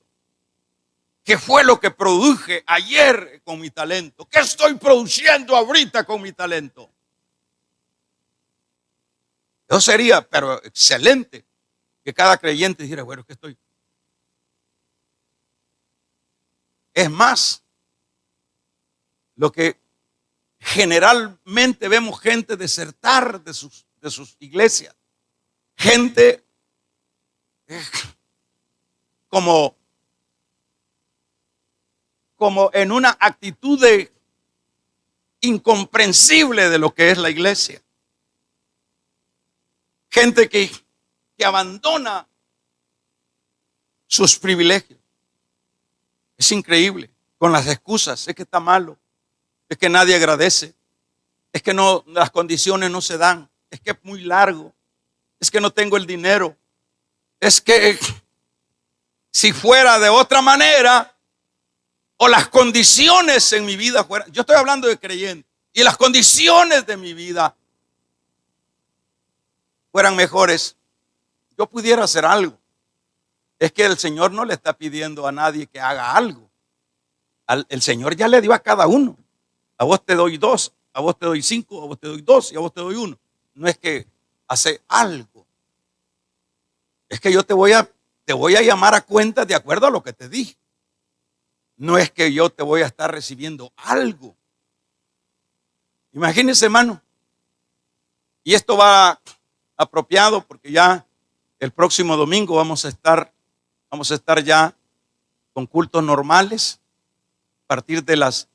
¿Qué fue lo que produje ayer con mi talento? ¿Qué estoy produciendo ahorita con mi talento? Eso sería, pero excelente, que cada creyente dijera, bueno, ¿qué estoy? Es más, lo que generalmente vemos gente desertar de sus iglesias. Gente como en una actitud de incomprensible de lo que es la iglesia. Gente que abandona sus privilegios. Es increíble, con las excusas, es que está malo, es que nadie agradece, es que no, las condiciones no se dan, es que es muy largo, es que no tengo el dinero, es que si fuera de otra manera, o las condiciones en mi vida fueran, yo estoy hablando de creyente, y las condiciones de mi vida fueran mejores, yo pudiera hacer algo. Es que el Señor no le está pidiendo a nadie que haga algo. El Señor ya le dio a cada uno. A vos te doy 2, a vos te doy 5, a vos te doy 2 y a vos te doy 1. No es que hace algo. Es que yo te voy a llamar a cuenta de acuerdo a lo que te dije. No es que yo te voy a estar recibiendo algo. Imagínense, hermano. Y esto va apropiado porque ya el próximo domingo vamos a estar ya con cultos normales a partir desde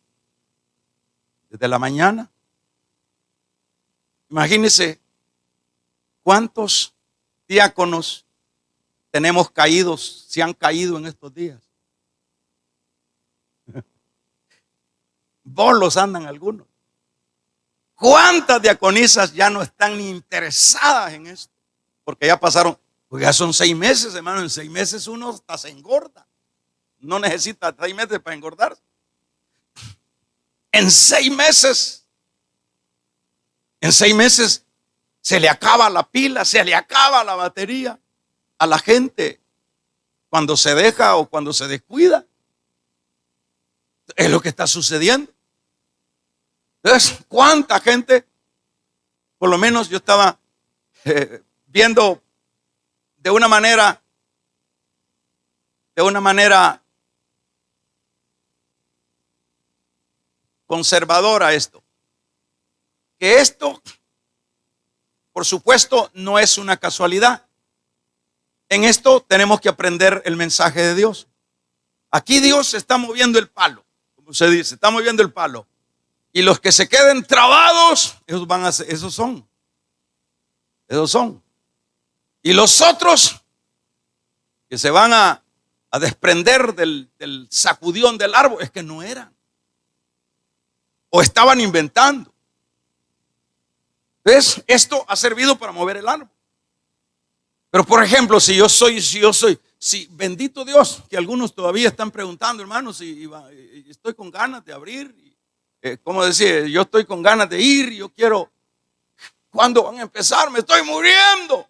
la mañana. Imagínense cuántos diáconos tenemos caídos, se han caído en estos días. Bolos andan algunos. ¿Cuántas diaconisas ya no están ni interesadas en esto? Porque ya pasaron, pues ya son 6 meses, hermano. En 6 meses uno hasta se engorda. No necesita 6 meses para engordarse. En 6 meses se le acaba la pila, se le acaba la batería a la gente cuando se deja o cuando se descuida. Es lo que está sucediendo. Entonces, ¿cuánta gente? Por lo menos yo estaba viendo de una manera conservadora esto. Que esto, por supuesto, no es una casualidad. En esto tenemos que aprender el mensaje de Dios. Aquí Dios está moviendo el palo, como se dice, está moviendo el palo. Y los que se queden trabados, esos son. Y los otros que se van a desprender del sacudión del árbol, es que no eran. O estaban inventando. Entonces, esto ha servido para mover el árbol. Pero por ejemplo, si bendito Dios, que algunos todavía están preguntando, hermanos, si estoy con ganas de abrir. ¿Cómo decir? Yo estoy con ganas de ir, yo quiero. ¿Cuándo van a empezar? Me estoy muriendo.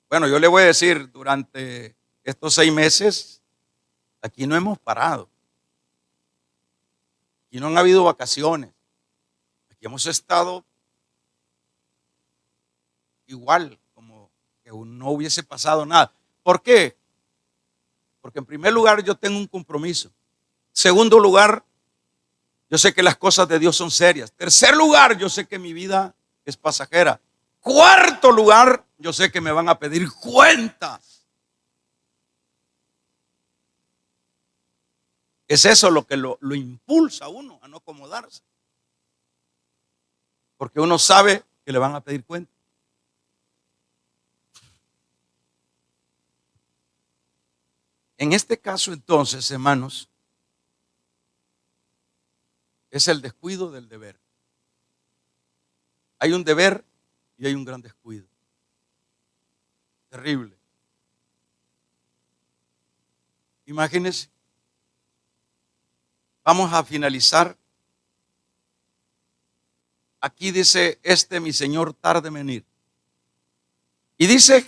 Bueno, yo le voy a decir, durante estos 6 meses, aquí no hemos parado. Aquí no han habido vacaciones. Aquí hemos estado igual, como que no hubiese pasado nada. ¿Por qué? Porque en primer lugar yo tengo un compromiso. Segundo lugar, yo sé que las cosas de Dios son serias. Tercer lugar, yo sé que mi vida es pasajera. Cuarto lugar, yo sé que me van a pedir cuentas. Es eso lo que lo impulsa a uno a no acomodarse. Porque uno sabe que le van a pedir cuentas. En este caso, entonces, hermanos, es el descuido del deber. Hay un deber y hay un gran descuido. Terrible. Imagínense. Vamos a finalizar. Aquí dice, mi señor tarde en venir. Y dice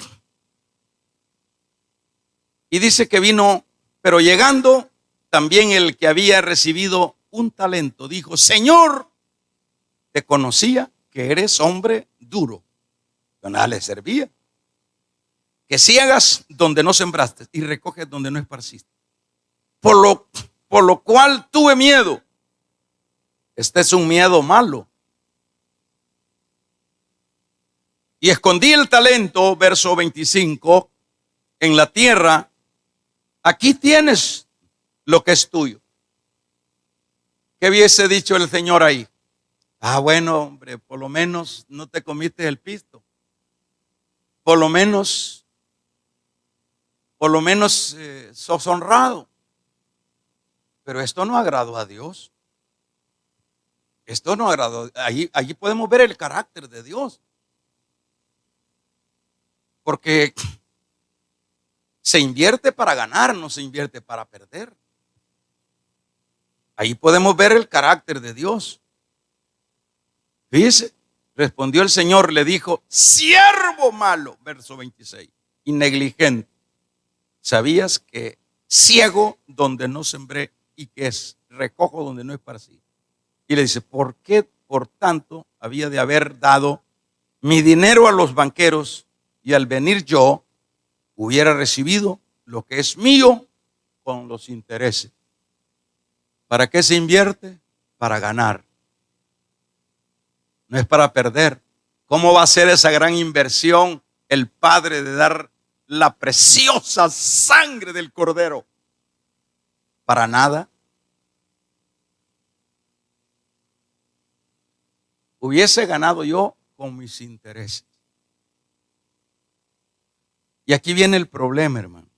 que vino, pero llegando también el que había recibido un talento, dijo, Señor, te conocía que eres hombre duro, que nada le servía, que ciegas donde no sembraste y recoges donde no esparciste. Por lo cual tuve miedo. Este es un miedo malo. Y escondí el talento, verso 25, en la tierra. Aquí tienes lo que es tuyo. ¿Qué hubiese dicho el Señor ahí? Ah, bueno, hombre, por lo menos no te comiste el pisto. Por lo menos sos honrado. Pero esto no agradó a Dios. Esto no agradó. Allí podemos ver el carácter de Dios. Porque se invierte para ganar, no se invierte para perder. Ahí podemos ver el carácter de Dios. Fíjese, respondió el Señor, le dijo, siervo malo, verso 26, y negligente. ¿Sabías que ciego donde no sembré y que recojo donde no esparcí? Y le dice, ¿por qué por tanto había de haber dado mi dinero a los banqueros y al venir yo hubiera recibido lo que es mío con los intereses? ¿Para qué se invierte? Para ganar. No es para perder. ¿Cómo va a ser esa gran inversión el Padre de dar la preciosa sangre del Cordero? Para nada. Hubiese ganado yo con mis intereses. Y aquí viene el problema, hermanos.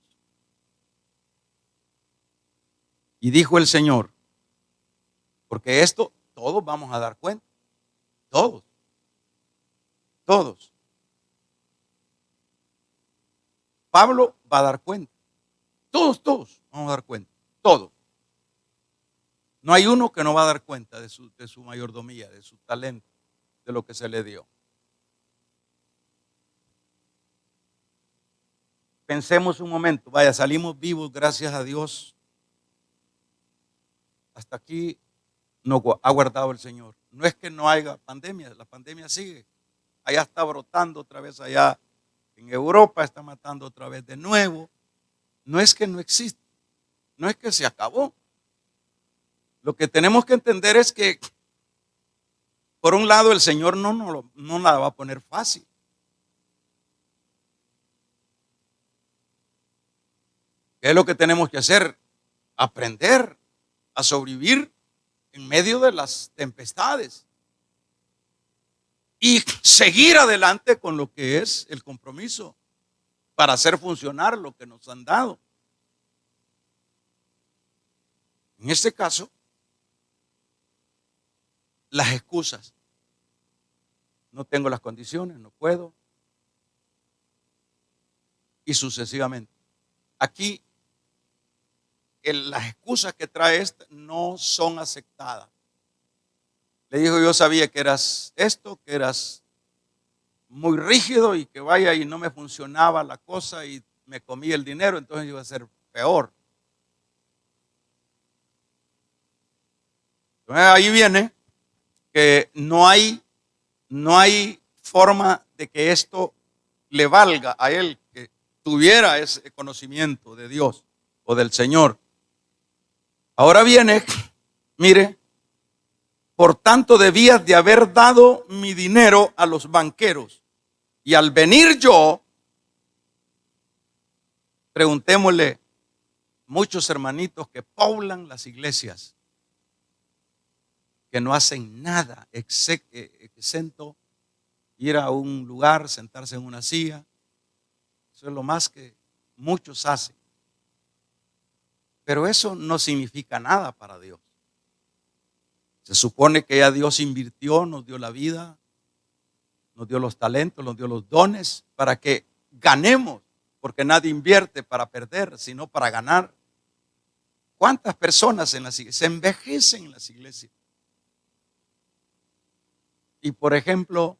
Y dijo el Señor, porque esto todos vamos a dar cuenta. Todos. Todos. Pablo va a dar cuenta. Todos vamos a dar cuenta. Todos. No hay uno que no va a dar cuenta de su mayordomía, de su talento, de lo que se le dio. Pensemos un momento. Vaya, salimos vivos, gracias a Dios. Hasta aquí nos ha guardado el Señor. No es que no haya pandemia, la pandemia sigue. Allá está brotando otra vez, allá en Europa está matando otra vez de nuevo. No es que no existe, no es que se acabó. Lo que tenemos que entender es que, por un lado, el Señor no la va a poner fácil. ¿Qué es lo que tenemos que hacer? Aprender a sobrevivir en medio de las tempestades y seguir adelante con lo que es el compromiso para hacer funcionar lo que nos han dado. En este caso, las excusas. No tengo las condiciones, no puedo. Y sucesivamente. Aquí, las excusas que trae no son aceptadas. Le dijo, yo sabía que eras esto, que eras muy rígido y que vaya y no me funcionaba la cosa y me comí el dinero, entonces iba a ser peor. Entonces ahí viene que no hay forma de que esto le valga a él, que tuviera ese conocimiento de Dios o del Señor. Ahora viene, mire, por tanto debías de haber dado mi dinero a los banqueros. Y al venir yo, preguntémosle, muchos hermanitos que poblan las iglesias, que no hacen nada exento ir a un lugar, sentarse en una silla. Eso es lo más que muchos hacen. Pero eso no significa nada para Dios. Se supone que ya Dios invirtió, nos dio la vida, nos dio los talentos, nos dio los dones para que ganemos, porque nadie invierte para perder, sino para ganar. ¿Cuántas personas en las iglesias se envejecen en las iglesias? Y por ejemplo,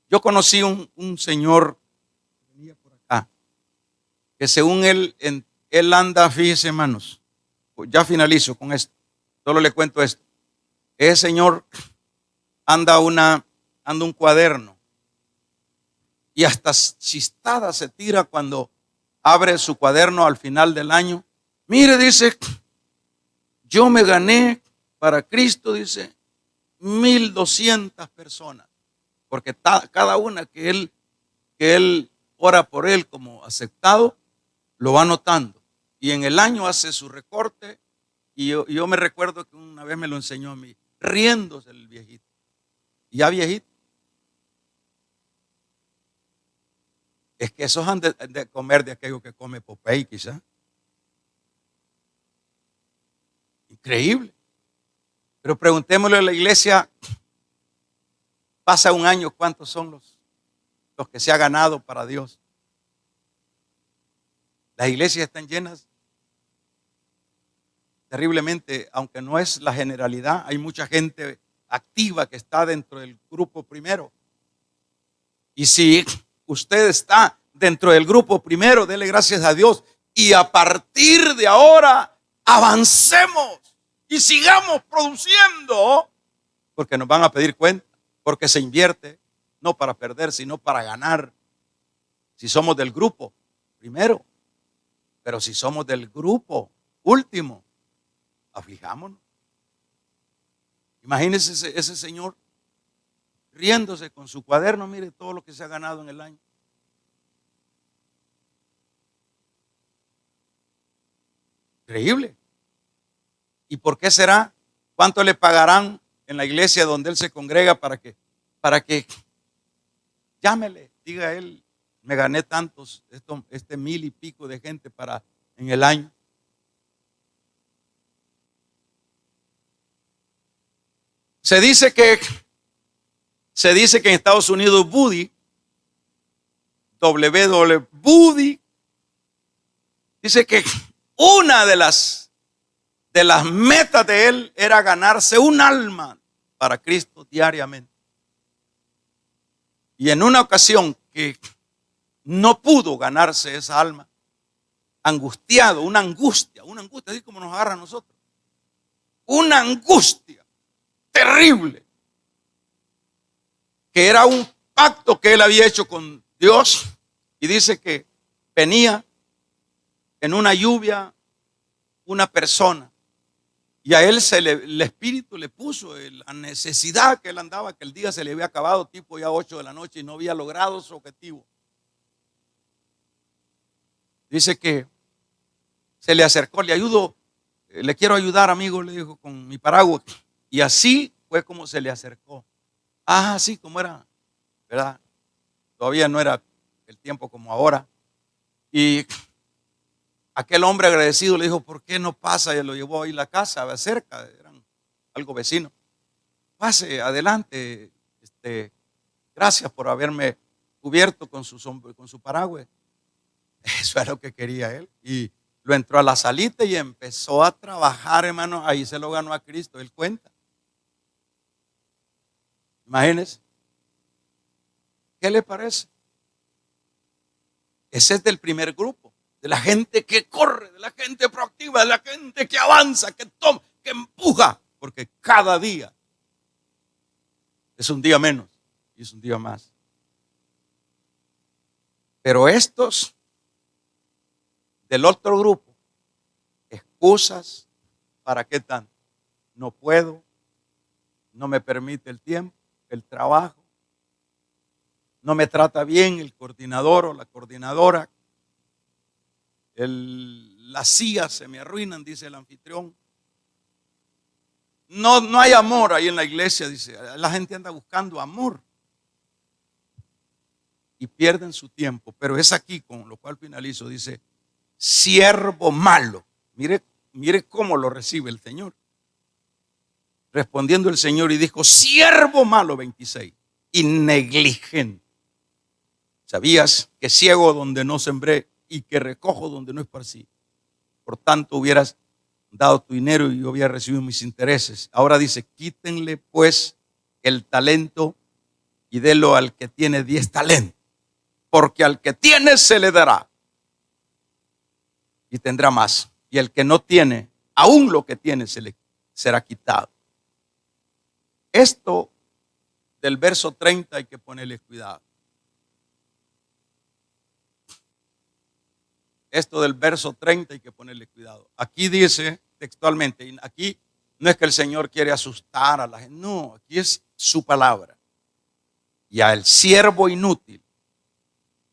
yo conocí un señor que venía por acá, que según él anda, fíjese hermanos, ya finalizo con esto, solo le cuento esto. Ese señor anda un cuaderno y hasta chistada se tira cuando abre su cuaderno al final del año. Mire, dice, yo me gané para Cristo, dice, 1,200 personas, porque cada una que él ora por él como aceptado, lo va anotando. Y en el año hace su recorte. Y yo me recuerdo que una vez me lo enseñó a mí, riéndose el viejito. Ya viejito. Es que esos han de comer de aquello que come Popeye quizá. Increíble. Pero preguntémosle a la iglesia, pasa un año, ¿cuántos son los que se ha ganado para Dios? Las iglesias están llenas terriblemente, aunque no es la generalidad. Hay mucha gente activa que está dentro del grupo primero. Y si usted está dentro del grupo primero, dele gracias a Dios. Y a partir de ahora, avancemos y sigamos produciendo, porque nos van a pedir cuenta, porque se invierte, no para perder, sino para ganar. Si somos del grupo primero, pero si somos del grupo último, aflijámonos. Imagínense ese señor riéndose con su cuaderno, mire todo lo que se ha ganado en el año. Increíble. ¿Y por qué será? ¿Cuánto le pagarán en la iglesia donde él se congrega para que llámele, diga él, me gané tantos, 1,000 y pico de gente en el año? Se dice que en Estados Unidos Buddy dice que una de las metas de él era ganarse un alma para Cristo diariamente. Y en una ocasión que no pudo ganarse esa alma, angustiado, una angustia, así como nos agarra a nosotros, una angustia terrible, que era un pacto que él había hecho con Dios, y dice que venía en una lluvia una persona, y a él el Espíritu le puso la necesidad que él andaba, que el día se le había acabado, tipo ya 8 de la noche, y no había logrado su objetivo. Dice que se le acercó, le ayudo, le quiero ayudar, amigo, le dijo, con mi paraguas. Y así fue como se le acercó. Así como era, ¿verdad? Todavía no era el tiempo como ahora. Y aquel hombre agradecido le dijo, ¿por qué no pasa? Y lo llevó ahí a la casa, cerca, eran algo vecino. Pase, adelante, gracias por haberme cubierto con su paraguas. Eso es lo que quería él. Y lo entró a la salita y empezó a trabajar, hermano. Ahí se lo ganó a Cristo, él cuenta. Imagínense. ¿Qué le parece? Ese es del primer grupo, de la gente que corre, de la gente proactiva, de la gente que avanza, que toma, que empuja, porque cada día es un día menos y es un día más. Pero estos del otro grupo, excusas, ¿para qué tanto? No puedo, no me permite el tiempo, el trabajo, no me trata bien el coordinador o la coordinadora, las sillas se me arruinan, dice el anfitrión. No hay amor ahí en la iglesia, dice. La gente anda buscando amor y pierden su tiempo. Pero es aquí, con lo cual finalizo, dice, siervo malo. Mire cómo lo recibe el Señor. Respondiendo el Señor y dijo, siervo malo, 26, y negligente. ¿Sabías que ciego donde no sembré y que recojo donde no esparcí? Por tanto, hubieras dado tu dinero y yo hubiera recibido mis intereses. Ahora dice, quítenle pues el talento y délo al que tiene 10 talentos, porque al que tiene se le dará y tendrá más, y el que no tiene, aún lo que tiene se le será quitado. Esto del verso 30 hay que ponerle cuidado. Esto del verso 30 hay que ponerle cuidado. Aquí dice textualmente, y aquí no es que el Señor quiere asustar a la gente, no, aquí es su palabra. Y al siervo inútil,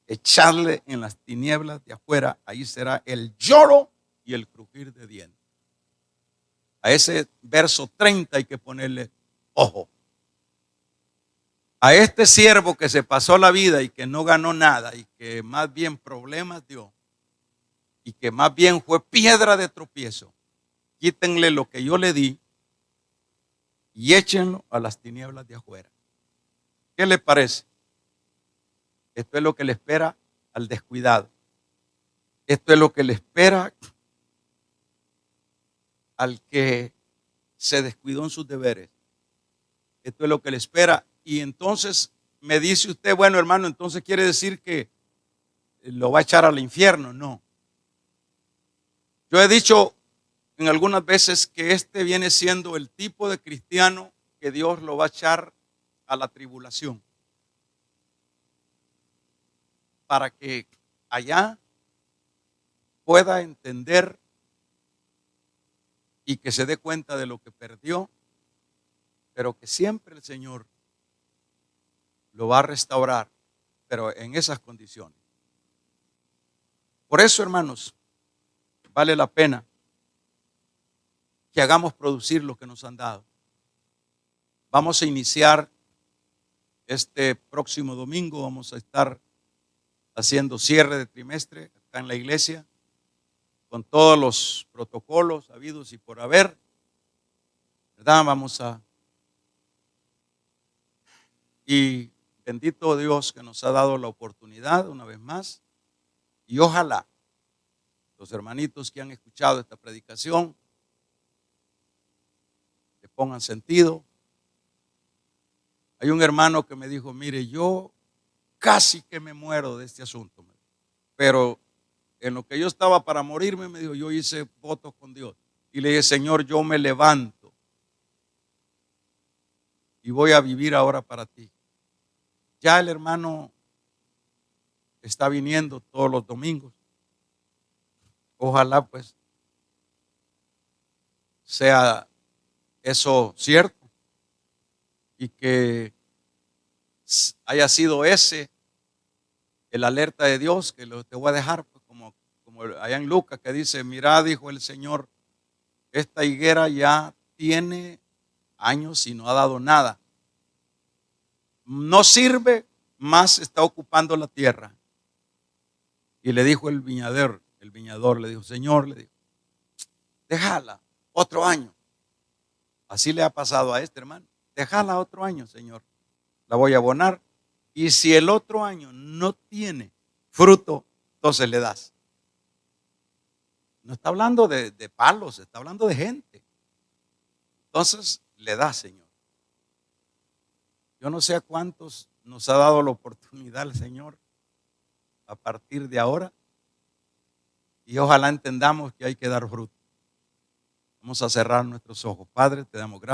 echarle en las tinieblas de afuera, ahí será el lloro y el crujir de dientes. A ese verso 30 hay que ponerle ojo. A este siervo que se pasó la vida y que no ganó nada y que más bien problemas dio y que más bien fue piedra de tropiezo, quítenle lo que yo le di y échenlo a las tinieblas de afuera. ¿Qué le parece? Esto es lo que le espera al descuidado. Esto es lo que le espera al que se descuidó en sus deberes. Esto es lo que le espera. Y entonces me dice usted, bueno, hermano, entonces quiere decir que lo va a echar al infierno. No. Yo he dicho en algunas veces que este viene siendo el tipo de cristiano que Dios lo va a echar a la tribulación, para que allá pueda entender y que se dé cuenta de lo que perdió, pero que siempre el Señor lo va a restaurar, pero en esas condiciones. Por eso, hermanos, vale la pena que hagamos producir lo que nos han dado. Vamos a iniciar este próximo domingo, vamos a estar haciendo cierre de trimestre acá en la iglesia, con todos los protocolos habidos y por haber, ¿verdad? Y bendito Dios que nos ha dado la oportunidad una vez más, y ojalá los hermanitos que han escuchado esta predicación le pongan sentido. Hay un hermano que me dijo, mire, yo casi que me muero de este asunto, pero en lo que yo estaba para morirme, me dijo, yo hice votos con Dios y le dije, Señor, yo me levanto y voy a vivir ahora para ti. Ya el hermano está viniendo todos los domingos. Ojalá pues sea eso cierto y que haya sido ese el alerta de Dios que te voy a dejar, pues, como allá en Lucas que dice, mira, dijo el Señor, esta higuera ya tiene años y no ha dado nada. No sirve, más está ocupando la tierra. Y le dijo el viñador le dijo, Señor, le dijo, déjala otro año. Así le ha pasado a este hermano. Déjala otro año, Señor. La voy a abonar. Y si el otro año no tiene fruto, entonces le das. No está hablando de palos, está hablando de gente. Entonces le das, Señor. Yo no sé a cuántos nos ha dado la oportunidad el Señor a partir de ahora. Y ojalá entendamos que hay que dar fruto. Vamos a cerrar nuestros ojos. Padre, te damos gracias.